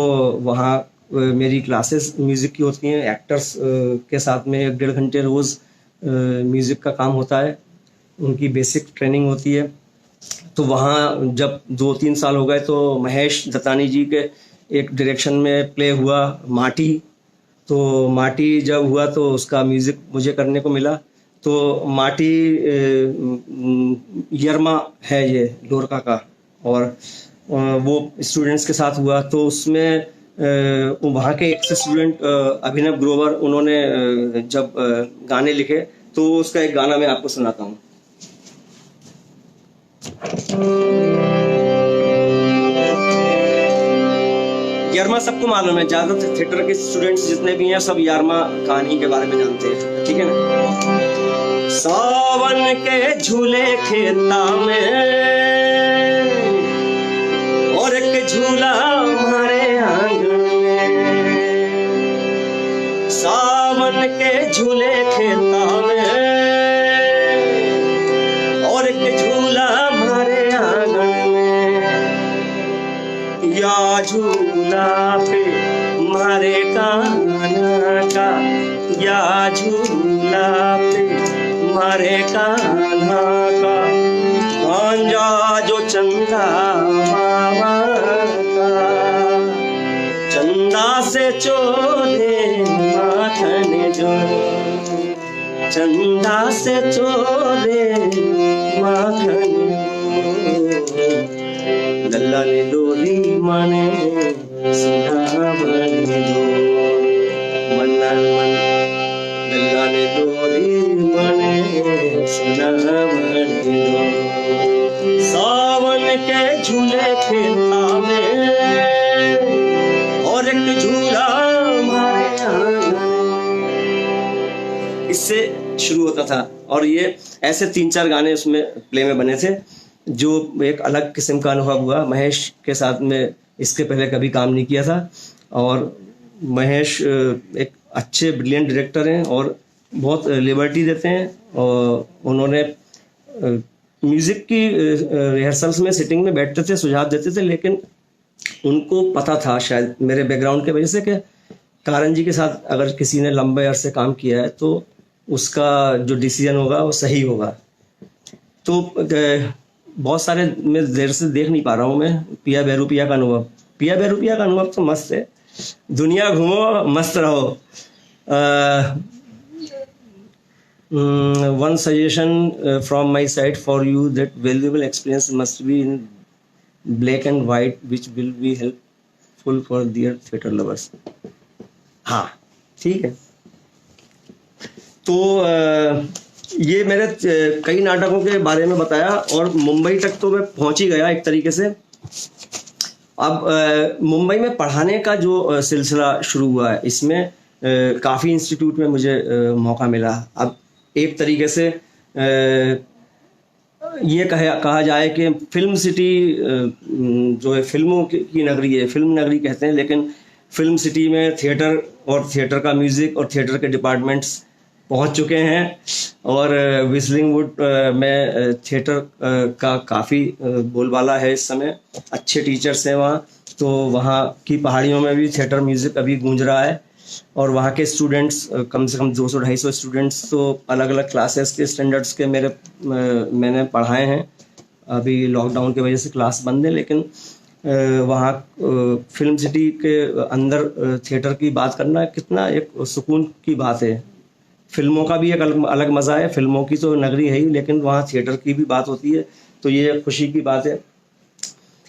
वहाँ मेरी क्लासेस म्यूज़िक की होती हैं, एक्टर्स के साथ में 1-1.5 घंटे रोज़ म्यूज़िक का काम होता है, उनकी बेसिक ट्रेनिंग होती है। तो वहाँ जब 2-3 साल हो गए, तो महेश दत्तानी जी के एक डायरेक्शन में प्ले हुआ माटी। तो माटी जब हुआ तो उसका म्यूज़िक मुझे करने को मिला। तो माटी यरमा है ये लोरका का, और वो स्टूडेंट्स के साथ हुआ। तो उसमें वहाँ के एक स्टूडेंट अभिनव ग्रोवर, उन्होंने जब गाने लिखे, तो उसका एक गाना मैं आपको सुनाता हूँ। यारमा सबको मालूम है, ज्यादातर थिएटर के स्टूडेंट्स जितने भी हैं सब यारमा कहानी के बारे में जानते हैं, ठीक है ना। सावन के झूले खेता में और एक झूला हमारे आंगन में, सावन के झूले खेता में और एक झूला हमारे आंगन में, या झूला पे मारे कान्हा का, या झूला पे मारे कान्हा का, भांजा जो चंदा मामा का, चंदा से चोले माखन जो, चंदा से चोले माखन, लल्ला ने डोली माने सीधा बने दो, मन्ना मन लल्ला ने डोली माने सीधा बने दो, सावन के झूले खेता में और एक झूला हमारे आंगन। इससे शुरू होता था, और ये ऐसे 3-4 गाने उसमें प्ले में बने थे, जो एक अलग किस्म का अनुभव हुआ। महेश के साथ में इसके पहले कभी काम नहीं किया था, और महेश एक अच्छे ब्रिलियंट डायरेक्टर हैं और बहुत लिबर्टी देते हैं। और उन्होंने म्यूज़िक की रिहर्सल्स में सिटिंग में बैठते थे, सुझाव देते थे, लेकिन उनको पता था शायद मेरे बैकग्राउंड के वजह से कि कारण जी के साथ अगर किसी ने लंबे अरसे काम किया है तो उसका जो डिसीजन होगा वो सही होगा। तो बहुत सारे मैं देर से देख नहीं पा रहा हूँ मैं पिया बैरूपिया का अनुभव। पिया बैरूपिया का अनुभव तो मस्त है, दुनिया घूमो मस्त रहो। One suggestion from my side for you that valuable experience must be in black and white which will be helpful for dear theatre lovers. हाँ ठीक है, तो ये मेरे कई नाटकों के बारे में बताया, और मुंबई तक तो मैं पहुंच ही गया एक तरीके से। अब मुंबई में पढ़ाने का जो सिलसिला शुरू हुआ है, इसमें काफ़ी इंस्टीट्यूट में मुझे मौका मिला। अब एक तरीके से ये कहा जाए कि फिल्म सिटी जो है, फिल्मों की नगरी है, फिल्म नगरी कहते हैं, लेकिन फिल्म सिटी में थिएटर और थिएटर का म्यूज़िक और थिएटर के डिपार्टमेंट्स पहुंच चुके हैं। और विस्लिंग वुड में थिएटर का काफ़ी बोलबाला है इस समय, अच्छे टीचर्स हैं वहाँ। तो वहाँ की पहाड़ियों में भी थिएटर म्यूज़िक अभी गूंज रहा है, और वहाँ के स्टूडेंट्स कम से कम 200-250 स्टूडेंट्स तो अलग अलग क्लासेस के स्टैंडर्ड्स के मैंने पढ़ाए हैं। अभी लॉकडाउन की वजह से क्लास बंद है, लेकिन वहाँ फिल्म सिटी के अंदर थिएटर की बात करना कितना एक सुकून की बात है। फिल्मों का भी एक अलग मज़ा है, फिल्मों की तो नगरी है ही, लेकिन वहाँ थिएटर की भी बात होती है, तो ये खुशी की बात है।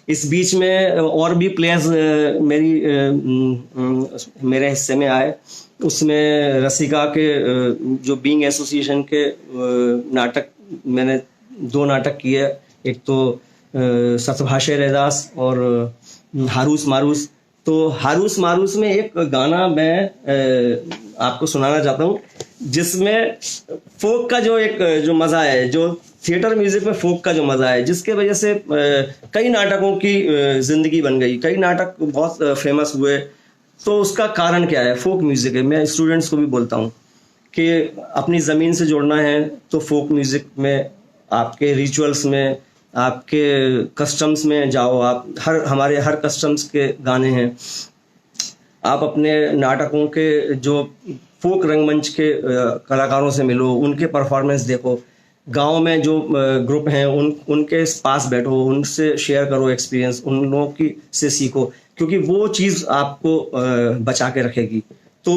इस बीच में और भी प्लेयर्स मेरे हिस्से में आए। उसमें रसिका के जो बीइंग एसोसिएशन के नाटक, मैंने 2 नाटक किए, एक तो सतभाषे रैदास और हारूस मारूस। तो हारूस मारूस में एक गाना मैं आपको सुनाना चाहता हूँ, जिसमें फोक का जो मज़ा है, जो थिएटर म्यूजिक में फोक का जो मज़ा है, जिसके वजह से कई नाटकों की ज़िंदगी बन गई, कई नाटक बहुत फेमस हुए। तो उसका कारण क्या है? फोक म्यूज़िक है। मैं स्टूडेंट्स को भी बोलता हूँ कि अपनी ज़मीन से जोड़ना है तो फोक म्यूज़िक में, आपके रिचुअल्स में, आपके कस्टम्स में जाओ। आप हमारे हर कस्टम्स के गाने हैं। आप अपने नाटकों के जो फोक रंगमंच के कलाकारों से मिलो, उनके परफॉर्मेंस देखो। गांव में जो ग्रुप हैं उनके पास बैठो, उनसे शेयर करो एक्सपीरियंस, उन लोगों की से सीखो, क्योंकि वो चीज़ आपको बचा के रखेगी। तो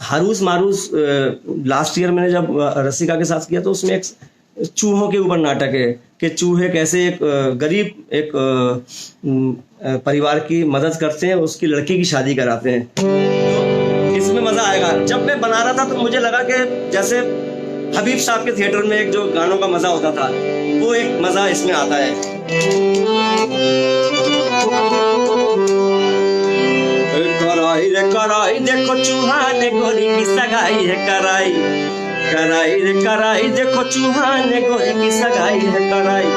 हारूस मारूस लास्ट ईयर मैंने जब रसिका के साथ किया, तो उसमें एक चूहों के ऊपर नाटक है कि चूहे कैसे एक गरीब एक परिवार की मदद करते हैं, उसकी लड़की की शादी कराते हैं। तो इसमें मज़ा आएगा। जब मैं बना रहा था तो मुझे लगा कि जैसे हबीब साहब के थिएटर में एक जो गानों का मज़ा होता था, वो एक मज़ा इसमें आता है। कराई रे कराई देखो चूहा ने गोरी की सगाई है, कराई कराई रे कराई देखो चूहा ने गोरी की सगाई है, कराई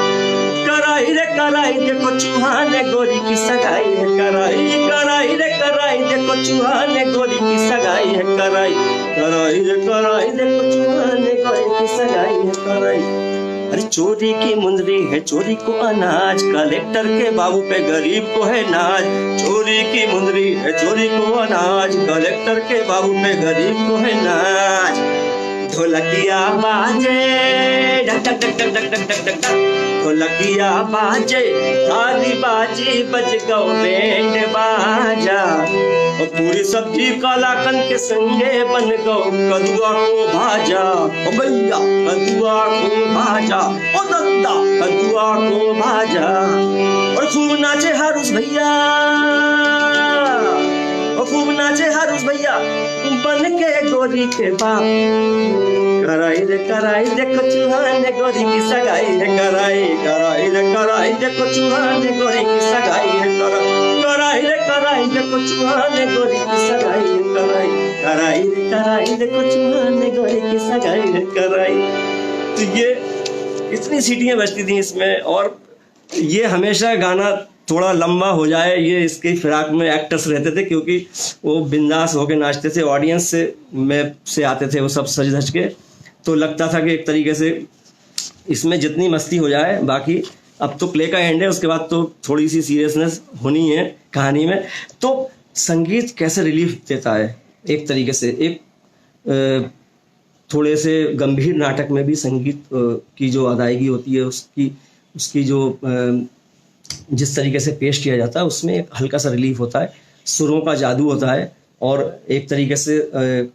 कराई रे कराई देखो चूहा ने गोरी की सगाई है, कराई कराई रे कराई देखो चूहा ने गोरी की सगाई है, कराई कराई रे कराई देखो चूहा ने गोरी की सगाई है, कराई। अरे चोरी की मुंदरी है, चोरी को अनाज, कलेक्टर के बाबू पे गरीब को है नाज। चोरी की मुंदरी है, चोरी को अनाज, कलेक्टर के बाबू पे गरीब को है नाज। ढोलकिया बाजे duck duck duck duck duck duck duck duck, Dholakia बाजे थाली बाजी बज गौ बैंड बाजा। और पूरी सब्जी कालाकंद के संगे बन गौ कदुआ को भाजा। ओ भैया कदुआ को भाजा, ओ दद्दा कदुआ को भाजा। और खूब नाचे हारूस भैया, खूब नाचे हारूस भैया बन के गोरी के बाप। कराई रे कराई देखो चूहा ने गोरी की सगाई है, कराई कराई रे कराई देखो चूहा ने गोरी की सगाई है, कराई रे कराई देखो चूहा ने गोरी की सगाई है, कराई कराई रे कराई देखो चूहा ने गोरी की सगाई है, कराई। तो ये इतनी सीटियां बजती थी इसमें, और ये हमेशा गाना थोड़ा लंबा हो जाए ये इसके फिराक में एक्टर्स रहते थे, क्योंकि वो बिंदास होके नाचते थे। ऑडियंस से आते थे वो सब सज धज के, तो लगता था कि एक तरीके से इसमें जितनी मस्ती हो जाए। बाकी अब तो प्ले का एंड है, उसके बाद तो थोड़ी सी सीरियसनेस होनी है कहानी में। तो संगीत कैसे रिलीफ देता है एक तरीके से, एक थोड़े से गंभीर नाटक में भी संगीत की जो अदायगी होती है, उसकी जो जिस तरीके से पेश किया जाता है, उसमें एक हल्का सा रिलीफ होता है, सुरों का जादू होता है, और एक तरीके से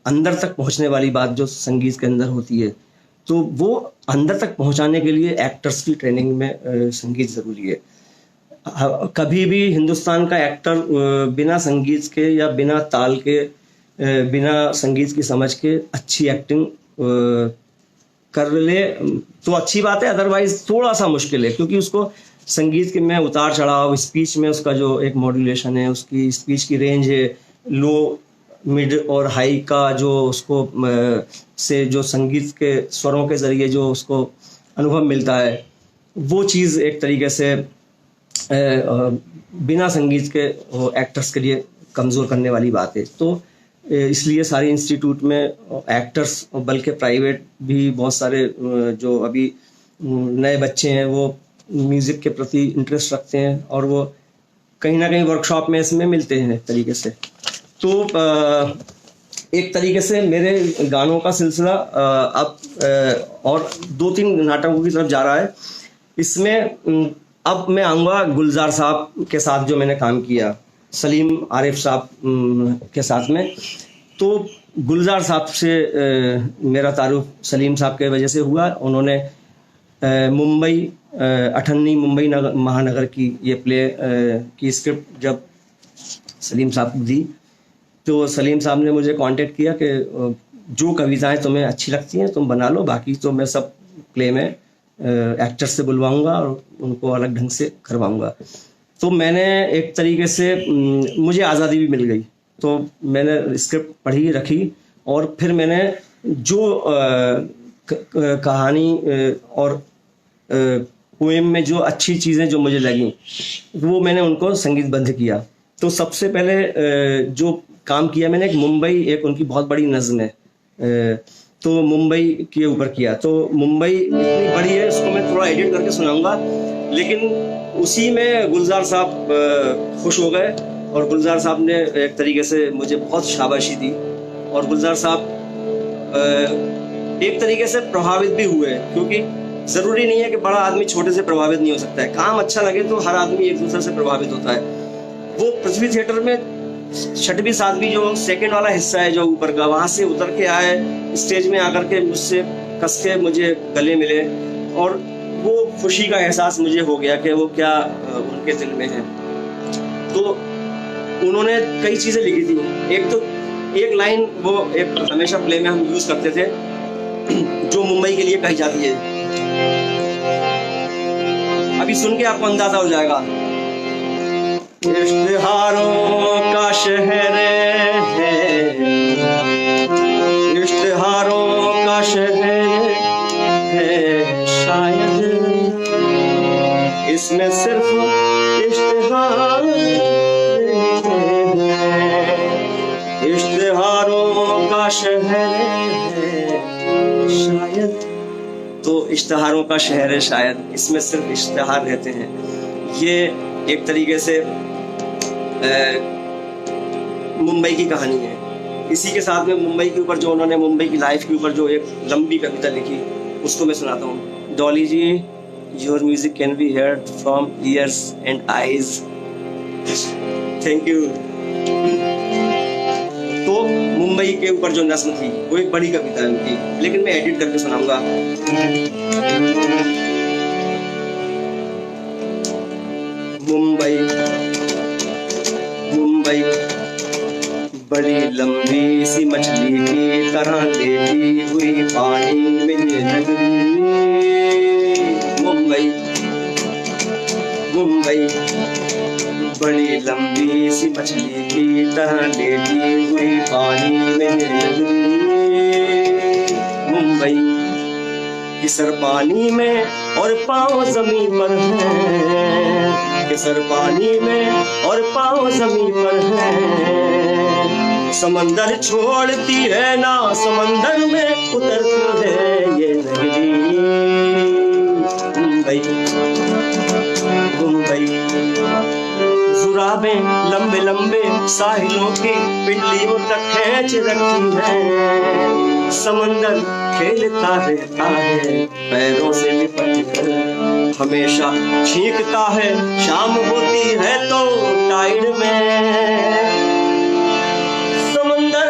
अंदर तक पहुंचने वाली बात जो संगीत के अंदर होती है, तो वो अंदर तक पहुंचाने के लिए एक्टर्स की ट्रेनिंग में संगीत ज़रूरी है। कभी भी हिंदुस्तान का एक्टर बिना संगीत के या बिना ताल के बिना संगीत की समझ के अच्छी एक्टिंग कर ले तो अच्छी बात है, अदरवाइज थोड़ा सा मुश्किल है, क्योंकि उसको संगीत के में उतार चढ़ाव, स्पीच में उसका जो एक मॉड्यूलेशन है, उसकी स्पीच की रेंज है, लो मिड और हाई का जो उसको से जो संगीत के स्वरों के जरिए जो उसको अनुभव मिलता है, वो चीज़ एक तरीके से बिना संगीत के एक्टर्स के लिए कमज़ोर करने वाली बात है। तो इसलिए सारे इंस्टीट्यूट में एक्टर्स, बल्कि प्राइवेट भी बहुत सारे जो अभी नए बच्चे हैं वो म्यूज़िक के प्रति इंटरेस्ट रखते हैं और वो कहीं ना कहीं वर्कशॉप में इसमें मिलते हैं एक तरीके से। तो एक तरीके से मेरे गानों का सिलसिला अब और 2-3 नाटकों की तरफ जा रहा है। इसमें अब मैं आऊँगा गुलजार साहब के साथ जो मैंने काम किया, सलीम आरिफ साहब के साथ में। तो गुलजार साहब से मेरा तारुफ सलीम साहब के वजह से हुआ। उन्होंने मुंबई अठन्नी मुंबई महानगर की ये प्ले की स्क्रिप्ट जब सलीम साहब को दी, तो सलीम साहब ने मुझे कांटेक्ट किया कि जो कविताएं तुम्हें अच्छी लगती हैं तुम बना लो, बाकी तो मैं सब प्ले में एक्टर्स से बुलवाऊंगा और उनको अलग ढंग से करवाऊंगा। तो मैंने एक तरीके से मुझे आज़ादी भी मिल गई, तो मैंने स्क्रिप्ट पढ़ी रखी और फिर मैंने जो कहानी और पोएम में जो अच्छी चीज़ें जो मुझे लगी वो मैंने उनको संगीतबद्ध किया। तो सबसे पहले जो काम किया मैंने, एक मुंबई, एक उनकी बहुत बड़ी नज़्म है, तो मुंबई के ऊपर किया। तो मुंबई इतनी बड़ी है, उसको मैं थोड़ा एडिट करके सुनाऊंगा, लेकिन उसी में गुलजार साहब खुश हो गए और गुलजार साहब ने एक तरीके से मुझे बहुत शाबाशी दी और गुलजार साहब एक तरीके से प्रभावित भी हुए, क्योंकि ज़रूरी नहीं है कि बड़ा आदमी छोटे से प्रभावित नहीं हो सकता है। काम अच्छा लगे तो हर आदमी एक दूसरे से प्रभावित होता है। वो पृथ्वी थिएटर में 6वीं 7वीं जो सेकंड वाला हिस्सा है जो ऊपर का, वहाँ से उतर के आए, स्टेज में आकर के मुझसे कस के मुझे गले मिले और वो खुशी का एहसास मुझे हो गया कि वो क्या उनके दिल में है। तो उन्होंने कई चीज़ें लिखी थी। एक तो एक लाइन वो एक हमेशा प्ले में हम यूज़ करते थे जो मुंबई के लिए कही जाती है, अभी सुन के आपको अंदाजा हो जाएगा। इश्तिहारों का शहर है, इश्तिहारों का शहर है शायद, इसमें सिर्फ इश्तिहार है, इश्तिहारों का शहर है शायद। तो इश्तिहारों का शहर है शायद, इसमें सिर्फ इश्तिहार रहते हैं। ये एक तरीके से मुंबई की कहानी है। इसी के साथ में मुंबई के ऊपर जो उन्होंने मुंबई की लाइफ के ऊपर जो एक लंबी कविता लिखी, उसको मैं सुनाता हूँ। Dolly ji, your music can be heard from ears and eyes. Thank you. तो मुंबई के ऊपर जो नस्म थी वो एक बड़ी कविता है उनकी, लेकिन मैं एडिट करके सुनाऊंगा। मुंबई मुंबई बड़ी लंबी सी मछली की तरह लेटी हुई पानी में ये नगरी। मुंबई मुंबई बड़ी लंबी सी मछली की तरह लेटी हुई पानी में ये नगरी। मुंबई की सर पानी में और पाँव जमीन पर है, कि सर पानी में और पाँव जमीन पर है। समंदर छोड़ती है ना समंदर में उतरती है ये नगरी। मुंबई मुंबई जुराबें लंबे लंबे साहिलों की पिंडलियों तक खींच रखी है। समंदर खेलता रहता है पैरों से लिपट कर, हमेशा छींकता है शाम होती है तो टाइड में। समंदर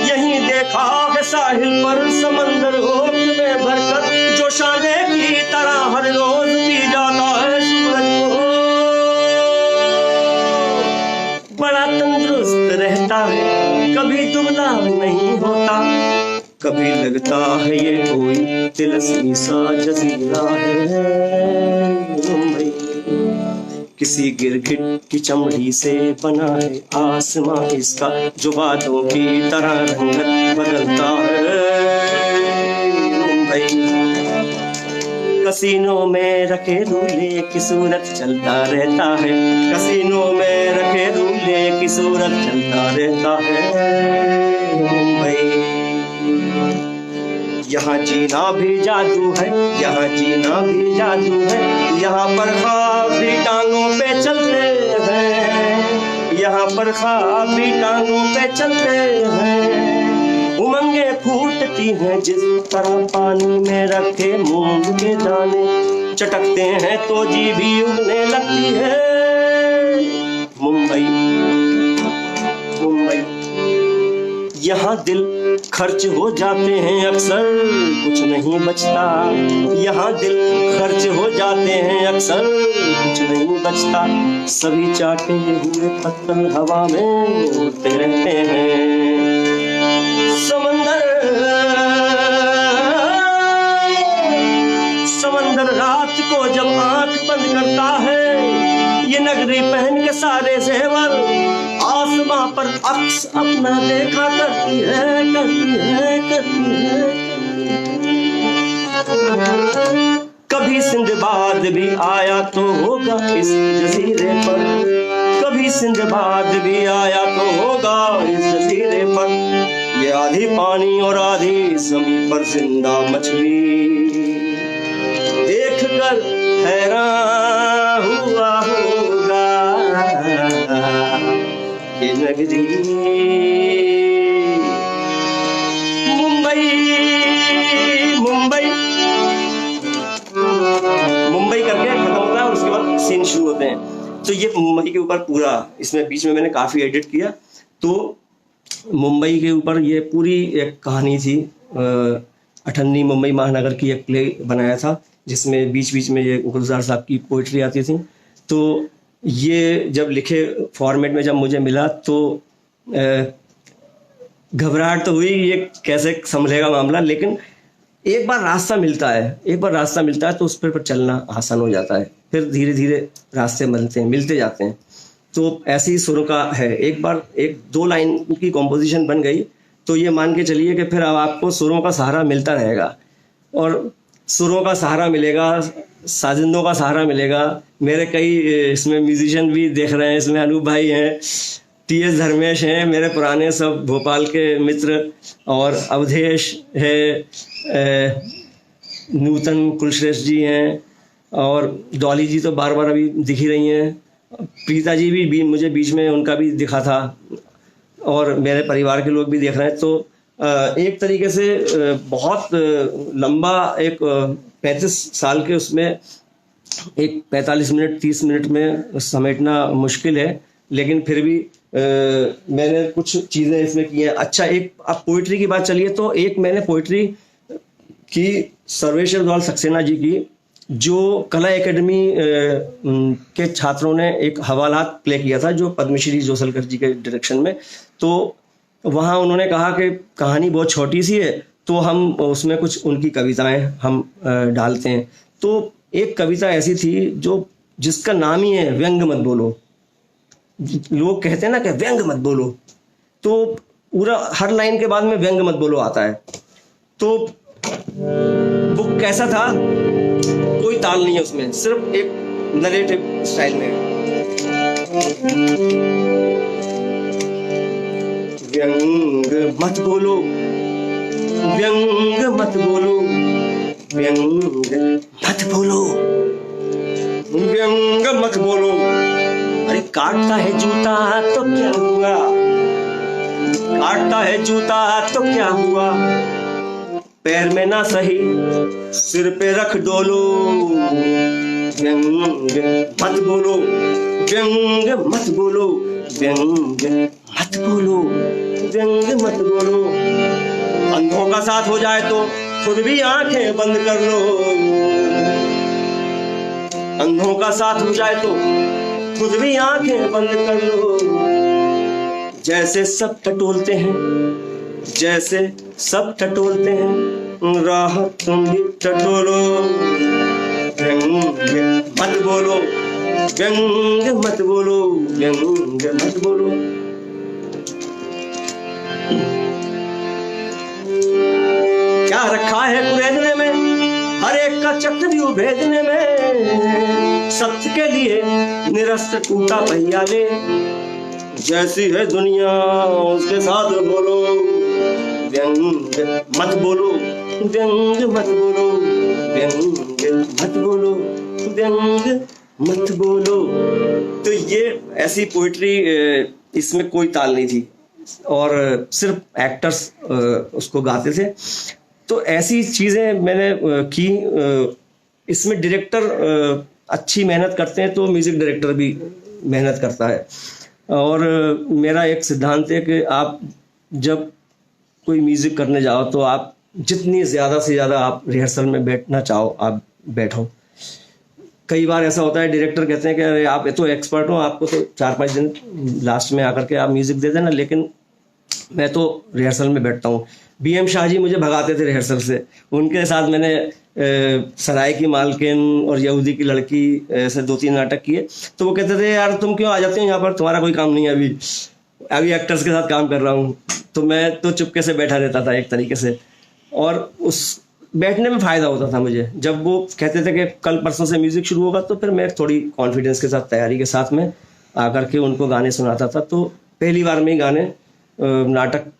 यहीं देखा है साहिल पर, समंदर होठ में भरकर जो शाने की तरह हर रोज पी जाता है सूरज को। कभी लगता है ये कोई तिलस्मी सा जजीरा है मुंबई, किसी गिरगिट की चमड़ी से बना है आसमां इसका, जो बादों की तरह रंगत बदलता है मुंबई। कसीनों में रखे दूल्हे की सूरत चलता रहता है, कसीनों में रखे दूल्हे की सूरत चलता रहता है मुंबई। यहाँ जीना भी जादू है, यहाँ जीना भी जादू है, यहाँ पर ख्वाब भी टांगों पे चलते हैं, यहाँ पर ख्वाब भी टांगों पे चलते हैं। उमंगे फूटती हैं जिस तरह पानी में रखे मूंग के दाने, चटकते हैं तो जी भी उगने लगती है मुंबई मुंबई। यहाँ दिल खर्च हो जाते हैं अक्सर, कुछ नहीं बचता, यहाँ दिल खर्च हो जाते हैं अक्सर, कुछ नहीं बचता। सभी चाटे हुए पत्थर हवा में उड़ते रहते हैं। समंदर रात को जब आंख बंद करता है, ये नगरी पहन के सारे जेवर आसमां पर अक्स अपना देखा करती है, करती है, करती है। कभी सिंदबाद भी आया तो होगा इस जजीरे पर, कभी सिंदबाद भी आया तो होगा इस जजीरे पर। ये आधी पानी और आधी जमीन पर जिंदा मछली देख कर हैरान हुआ होगा ये नगरी मुंबई मुंबई। मुंबई करके खत्म होता है और उसके बाद सीन शुरू होते हैं। तो ये मुंबई के ऊपर पूरा, इसमें बीच में मैंने काफी एडिट किया, तो मुंबई के ऊपर ये पूरी एक कहानी थी। अठन्नी मुंबई महानगर की एक प्ले बनाया था, जिसमें बीच बीच में ये गुलजार साहब की पोइट्री आती थी। तो ये जब लिखे फॉर्मेट में जब मुझे मिला तो घबराहट तो हुई, ये कैसे संभलेगा मामला, लेकिन एक बार रास्ता मिलता है, एक बार रास्ता मिलता है तो उस पर चलना आसान हो जाता है, फिर धीरे धीरे रास्ते मिलते जाते हैं। तो ऐसे ही सुरों का है, एक बार एक दो लाइन की कॉम्पोजिशन बन गई तो ये मान के चलिए कि फिर अब आपको सुरों का सहारा मिलता रहेगा, और सुरों का सहारा मिलेगा, साजिंदों का सहारा मिलेगा। मेरे कई इसमें म्यूजिशियन भी देख रहे हैं, इसमें अनूप भाई हैं, टी.एस. धर्मेश हैं, मेरे पुराने सब भोपाल के मित्र, और अवधेश है, नूतन कुलश्रेष्ठ जी हैं, और डॉली जी तो बार बार अभी दिख ही रही हैं, प्रीता जी भी मुझे बीच में उनका भी दिखा था, और मेरे परिवार के लोग भी देख रहे हैं। तो एक तरीके से बहुत लंबा एक 35 साल के उसमें एक 45 मिनट 30 मिनट में समेटना मुश्किल है, लेकिन फिर भी मैंने कुछ चीज़ें इसमें की हैं। अच्छा, एक अब पोइट्री की बात चलिए तो एक मैंने पोइट्री की सर्वेश्वर द्वाल सक्सेना जी की, जो कला एकेडमी के छात्रों ने एक हवालात प्ले किया था, जो पद्मश्री जोसलकर जी के डायरेक्शन में। तो वहाँ उन्होंने कहा कि कहानी बहुत छोटी सी है, तो हम उसमें कुछ उनकी कविताएं हम डालते हैं। तो एक कविता ऐसी थी जिसका नाम ही है व्यंग मत बोलो। लोग कहते हैं ना कि व्यंग मत बोलो, तो पूरा हर लाइन के बाद में व्यंग मत बोलो आता है। तो वो कैसा था, कोई ताल नहीं है उसमें, सिर्फ एक नरेटिव स्टाइल में। व्यंग मत बोलो, व्यंग मत बोलो, व्यंग मत बोलो, व्यंग मत बोलो। अरे काटता है जूता तो क्या हुआ, काटता है जूता तो क्या हुआ, पैर में ना सही सिर पे रख डोलो। व्यंग मत बोलो, व्यंग मत बोलो, व्यंग मत बोलो, व्यंग मत बोलो। अंधों का साथ हो जाए तो खुद भी आंखें बंद कर लो, अंधों का साथ हो जाए तो खुद भी आंखें बंद कर लो। जैसे सब टटोलते हैं जैसे सब टटोलते हैं राह तुम भी टटोलो, व्यंग्य मत बोलो, व्यंग्य मत बोलो, व्यंग्य मत बोलो। क्या रखा है कुरेदने में, हर एक का चक्रव्यूह भेदने में, सत्य के लिए निरस्त टूटा पहिया ले, जैसी है दुनिया उसके साथ बोलो, व्यंग्य मत बोलो, व्यंग्य मत बोलो, व्यंग्य मत बोलो, व्यंग्य मत बोलो। तो ये ऐसी पोइट्री, इसमें कोई ताल नहीं थी और सिर्फ एक्टर्स उसको गाते थे। तो ऐसी चीज़ें मैंने की। इसमें डायरेक्टर अच्छी मेहनत करते हैं तो म्यूज़िक डायरेक्टर भी मेहनत करता है। और मेरा एक सिद्धांत है कि आप जब कोई म्यूज़िक करने जाओ तो आप जितनी ज़्यादा से ज़्यादा आप रिहर्सल में बैठना चाहो आप बैठो। कई बार ऐसा होता है डायरेक्टर कहते हैं कि अरे आप तो एक्सपर्ट हो, आपको तो 4-5 दिन लास्ट में आकर के आप म्यूज़िक दे देना, लेकिन मैं तो रिहर्सल में बैठता हूँ। BM शाह जी मुझे भगाते थे रिहर्सल से। उनके साथ मैंने सराय की मालकिन और यहूदी की लड़की ऐसे 2-3 नाटक किए। तो वो कहते थे यार तुम क्यों आ जाते हो यहाँ पर, तुम्हारा कोई काम नहीं है, अभी एक्टर्स के साथ काम कर रहा हूँ। तो मैं तो चुपके से बैठा रहता था एक तरीके से, और उस बैठने में फ़ायदा होता था मुझे। जब वो कहते थे कि कल परसों से म्यूज़िक शुरू होगा तो फिर मैं थोड़ी कॉन्फिडेंस के साथ, तैयारी के साथ में आकर के उनको गाने सुनाता था। तो पहली बार में ही गाने नाटक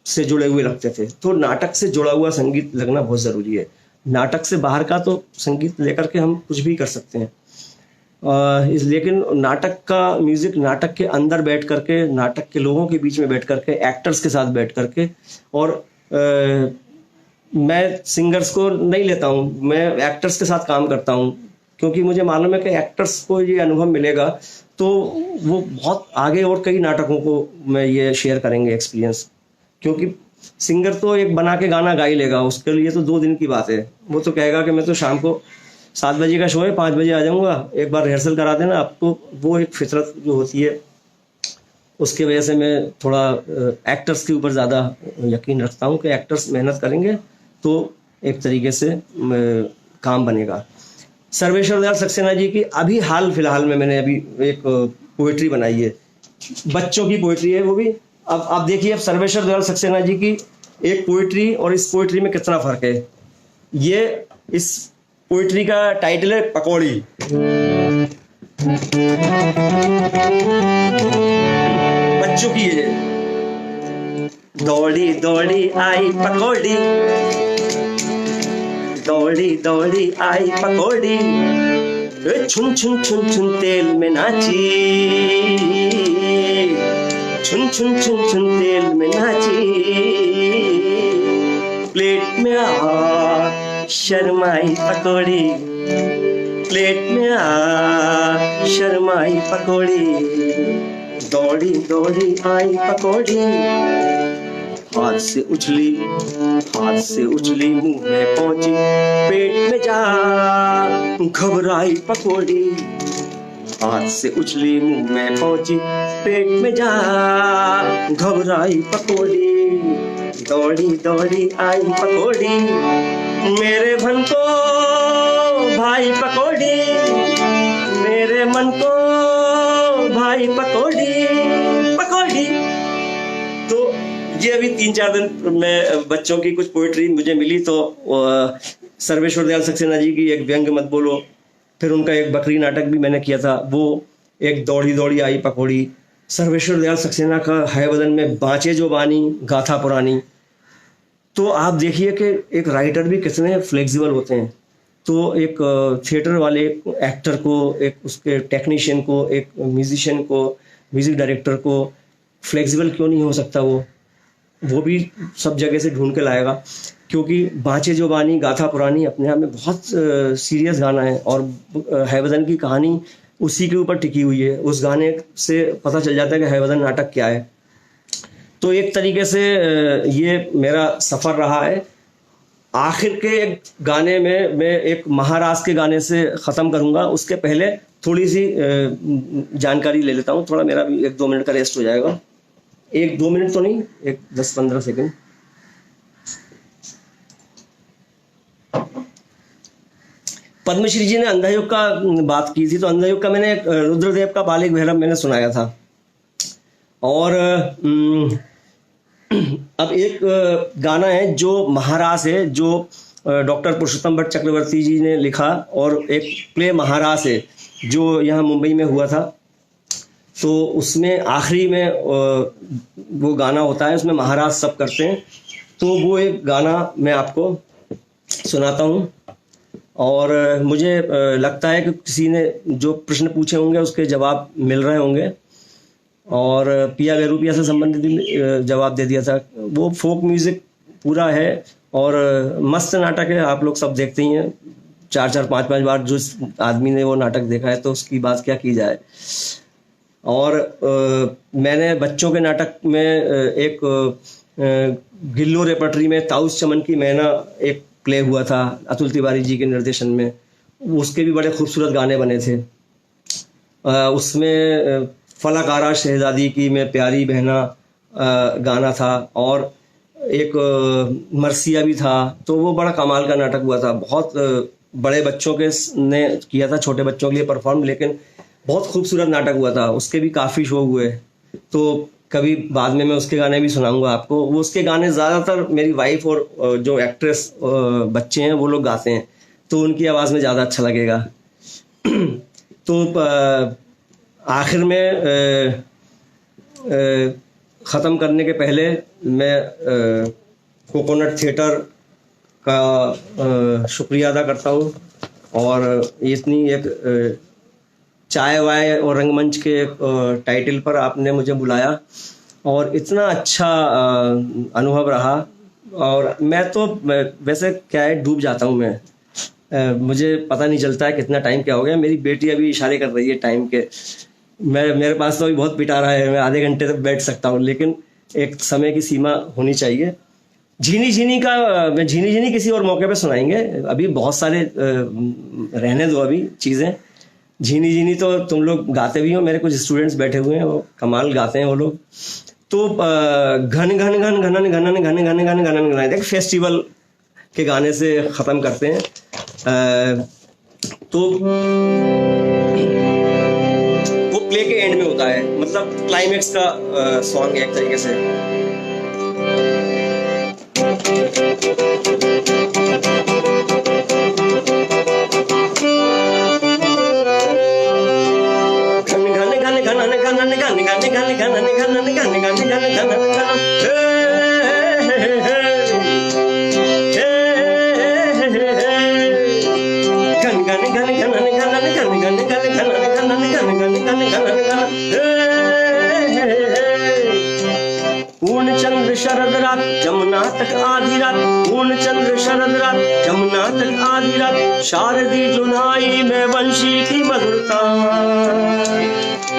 से जुड़े हुए लगते थे। तो नाटक से जुड़ा हुआ संगीत लगना बहुत ज़रूरी है। नाटक से बाहर का तो संगीत लेकर के हम कुछ भी कर सकते हैं, लेकिन नाटक का म्यूज़िक नाटक के अंदर बैठ करके, नाटक के लोगों के बीच में बैठ करके, एक्टर्स के साथ बैठ करके। और मैं सिंगर्स को नहीं लेता हूँ, मैं एक्टर्स के साथ काम करता हूँ, क्योंकि मुझे मालूम है कि एक्टर्स को ये अनुभव मिलेगा तो वो बहुत आगे और कई नाटकों को मैं ये शेयर करेंगे एक्सपीरियंस। क्योंकि सिंगर तो एक बना के गाना गा ही लेगा, उसके लिए तो 2 दिन की बात है। वो तो कहेगा कि मैं तो शाम को 7 बजे का शो है, 5 बजे आ जाऊँगा, एक बार रिहर्सल करा देना। अब तो वो एक फितरत जो होती है, उसके वजह से मैं थोड़ा एक्टर्स के ऊपर ज़्यादा यकीन रखता हूँ कि एक्टर्स मेहनत करेंगे तो एक तरीके से काम बनेगा। सर्वेश्वर दयाल सक्सेना जी की अभी हाल फिलहाल में मैंने अभी एक पोइट्री बनाई है, बच्चों की पोइट्री है वो भी। अब आप देखिए, अब सर्वेश्वर दयाल सक्सेना जी की एक पोइट्री और इस पोइट्री में कितना फ़र्क है। ये इस पोइट्री का टाइटल है पकौड़ी। बच्चों की है। दौड़ी दौड़ी आई पकौड़ी, दौड़ी दौड़ी आई पकौड़ी, छुन छुन छुन छुन तेल में नाची, छुन छुन छुन छुन तेल में नाची, प्लेट में आ शर्माई पकौड़ी, प्लेट में आ शर्माई पकौड़ी, दौड़ी दौड़ी आई पकौड़ी, हाथ से उछली मुंह में पहुंची, पेट में जा घबराई पकौड़ी, हाथ से उछली मुंह में पहुंची, पेट में जा घबराई पकौड़ी, दौड़ी दौड़ी आई पकौड़ी, मेरे मन को भाई पकौड़ी, मेरे मन को भाई पकौड़ी पकौड़ी। तो ये अभी 3-4 दिन में बच्चों की कुछ पोइट्री मुझे मिली। तो सर्वेश्वर दयाल सक्सेना जी की एक व्यंग्य मत बोलो, फिर उनका एक बकरी नाटक भी मैंने किया था, वो एक दौड़ी दौड़ी आई पकौड़ी। सर्वेश्वर दयाल सक्सेना का है वदन में बाँचे जो बानी गाथा पुरानी। तो आप देखिए कि एक राइटर भी कितने फ्लेक्सिबल होते हैं। तो एक थिएटर वाले एक्टर को, एक उसके टेक्नीशियन को, एक म्यूजिशियन को, म्यूज़िक डायरेक्टर को फ्लेक्सिबल क्यों नहीं हो सकता? वो भी सब जगह से ढूंढ के लाएगा। क्योंकि बाँचे जो बानी गाथा पुरानी अपने आप में बहुत सीरियस गाना है, और हैवदन की कहानी उसी के ऊपर टिकी हुई है। उस गाने से पता चल जाता है कि हैवदन नाटक क्या है। तो एक तरीके से ये मेरा सफ़र रहा है। आखिर के एक गाने में मैं एक महाराज के गाने से ख़त्म करूँगा, उसके पहले थोड़ी सी जानकारी ले लेता हूँ। थोड़ा मेरा भी 1-2 मिनट का रेस्ट हो जाएगा। 1-2 मिनट तो नहीं, एक 10-15 सेकंड। पद्मश्री जी ने अंधा युग का बात की थी, तो अंधा युग का मैंने रुद्रदेव का बालिक भैरव मैंने सुनाया था। और अब एक गाना है जो महारास है, जो डॉक्टर पुरुषोत्तम भट्ट चक्रवर्ती जी ने लिखा, और एक प्ले महारास है जो यहाँ मुंबई में हुआ था। तो उसमें आखिरी में वो गाना होता है, उसमें महारास सब करते हैं। तो वो एक गाना मैं आपको सुनाता हूँ, और मुझे लगता है कि किसी ने जो प्रश्न पूछे होंगे उसके जवाब मिल रहे होंगे, और पिया गैरूपिया से संबंधित भी जवाब दे दिया था। वो फोक म्यूजिक पूरा है और मस्त नाटक है, आप लोग सब देखते ही हैं 4-4, 5-5 बार। जो आदमी ने वो नाटक देखा है तो उसकी बात क्या की जाए। और मैंने बच्चों के नाटक में एक गिल्लो रेपर्टरी में ताउस चमन की मैना एक प्ले हुआ था अतुल तिवारी जी के निर्देशन में, उसके भी बड़े खूबसूरत गाने बने थे। उसमें फलकारा शहजादी की मैं प्यारी बहना गाना था, और एक मरसिया भी था। तो वो बड़ा कमाल का नाटक हुआ था, बहुत बड़े बच्चों के ने किया था, छोटे बच्चों के लिए परफॉर्म, लेकिन बहुत खूबसूरत नाटक हुआ था। उसके भी काफ़ी शो हुए, तो कभी बाद में मैं उसके गाने भी सुनाऊंगा आपको। वो उसके गाने ज़्यादातर मेरी वाइफ और जो एक्ट्रेस बच्चे हैं वो लोग गाते हैं, तो उनकी आवाज़ में ज़्यादा अच्छा लगेगा। तो आखिर में ख़त्म करने के पहले मैं कोकोनट थिएटर का शुक्रिया अदा करता हूँ, और इतनी एक चाय वाय और रंगमंच के टाइटल पर आपने मुझे बुलाया, और इतना अच्छा अनुभव रहा। और मैं तो वैसे क्या है, डूब जाता हूँ मैं, मुझे पता नहीं चलता है कितना टाइम क्या हो गया। मेरी बेटी अभी इशारे कर रही है टाइम के, मेरे पास तो अभी बहुत पिटा रहा है, मैं आधे घंटे तक बैठ सकता हूँ, लेकिन एक समय की सीमा होनी चाहिए। झीनी झीनी का मैं झीनी झीनी किसी और मौके पे सुनाएंगे, अभी बहुत सारे रहने दो अभी चीज़ें। झीनी झीनी तो तुम लोग गाते भी हो, मेरे कुछ स्टूडेंट्स बैठे हुए हैं, वो कमाल गाते हैं वो लोग। तो घन घन घन घनन घनन घन घन घन घनन घन, देख फेस्टिवल के गाने से ख़त्म करते हैं। तो वो प्ले के एंड में होता है, मतलब क्लाइमेक्स का सॉन्ग है एक तरीके से। पूर्ण चंद्र शरद रात जमुना तक आधी रात, पूर्ण चंद्र शरद रात जमुना तक आधी रात, शारदी जुनाई में वंशी की मधुरता,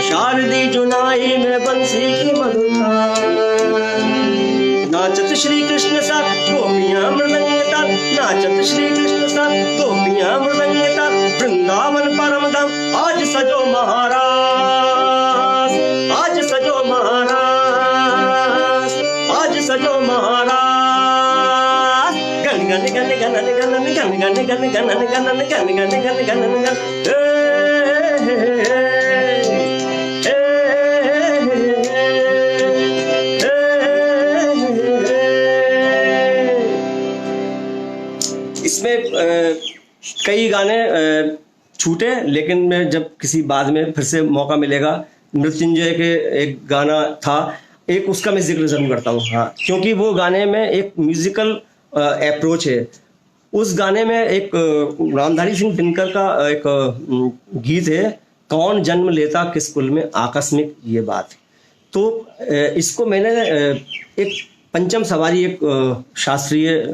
शारदी जुनाई में बंसी की मधुरता। नाचत श्री कृष्ण सा गोपियां मृदंग ताल, नाचत श्री कृष्ण सा गोपियां मृदंग ताल, वृंदावन परम धाम आज सजो महाराज, आज सजो महाराज, आज सजो महाराज। गन गन गन गन गन गन गन गन गन गन गन गन गन गन गन गन। इसमें कई गाने छूटे, लेकिन मैं जब किसी बाद में फिर से मौका मिलेगा, मृत्युंजय के एक गाना था एक, उसका मैं जिक्र जरूर करता हूँ। हाँ, क्योंकि वो गाने में एक म्यूजिकल अप्रोच है। उस गाने में एक रामधारी सिंह दिनकर का एक गीत है, कौन जन्म लेता किस कुल में आकस्मिक ये बात। तो इसको मैंने एक पंचम सवारी, एक शास्त्रीय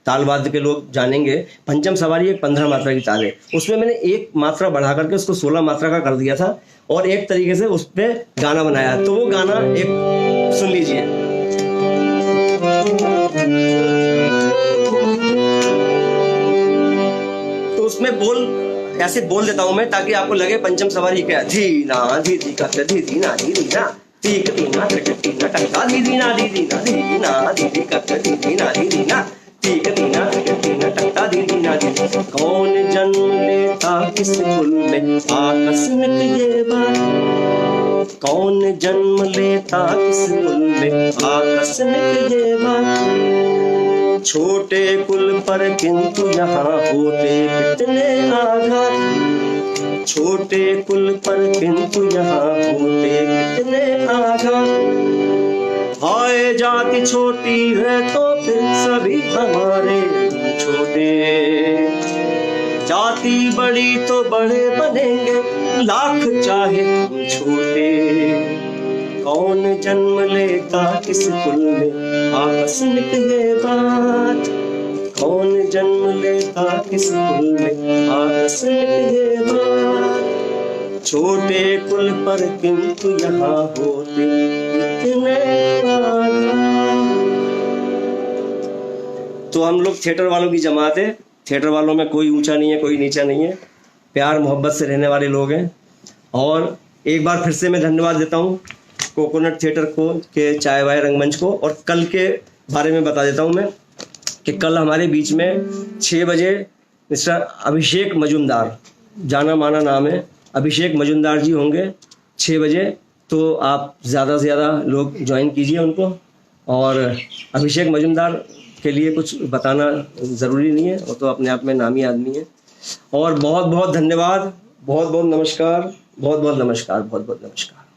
तालवाद्य के लोग जानेंगे, पंचम सवारी एक 15 मात्रा की ताल है, उसमें मैंने एक मात्रा बढ़ा करके उसको 16 मात्रा का कर दिया था, और एक तरीके से उस पर गाना बनाया। तो वो गाना एक सुन लीजिए। तो उसमें बोल ऐसे बोल देता हूं मैं, ताकि आपको लगे पंचम सवारी क्या, धी ना धी धी का धी धी ना धी धी ना, तीक दीना तिक दीना टक्का दीदी ना दीदी ना दीदी ना दीदी कक दीदी ना दीदी ना तीक दीना तिक दीना टक्का दीदी ना दीदी। कौन जन्म लेता किस कुल में आकस्मिक ये बात, कौन जन्म लेता किस कुल में आकस्मिक ये बात। छोटे कुल पर किंतु यहाँ होते कितने आघात, छोटे कुल पर किंतु यहाँ होते कितने आघात। हाय जाति छोटी है तो फिर सभी हमारे छोटे, जाति बड़ी तो बड़े बनेंगे लाख चाहे छोटे। कौन जन्म लेता किस कुल में आकस्मिक ये बात, कौन जन्म लेता किस कुल में आकस्मिक ये बात। छोटे कुल पर किंतु यहाँ होते कितने आघात। तो हम लोग थिएटर वालों की जमात है, थिएटर वालों में कोई ऊंचा नहीं है कोई नीचा नहीं है, प्यार मोहब्बत से रहने वाले लोग हैं। और एक बार फिर से मैं धन्यवाद देता हूँ कोकोनट थिएटर को के चाय वाय रंगमंच को। और कल के बारे में बता देता हूँ मैं कि कल हमारे बीच में 6 बजे मिस्टर अभिषेक मजुमदार, जाना माना नाम है, अभिषेक मजुमदार जी होंगे 6 बजे। तो आप ज़्यादा से ज़्यादा लोग ज्वाइन कीजिए उनको। और अभिषेक मजुमदार के लिए कुछ बताना ज़रूरी नहीं है, वो तो अपने आप में नामी आदमी है। और बहुत बहुत धन्यवाद, बहुत बहुत नमस्कार, बहुत बहुत नमस्कार, बहुत बहुत नमस्कार।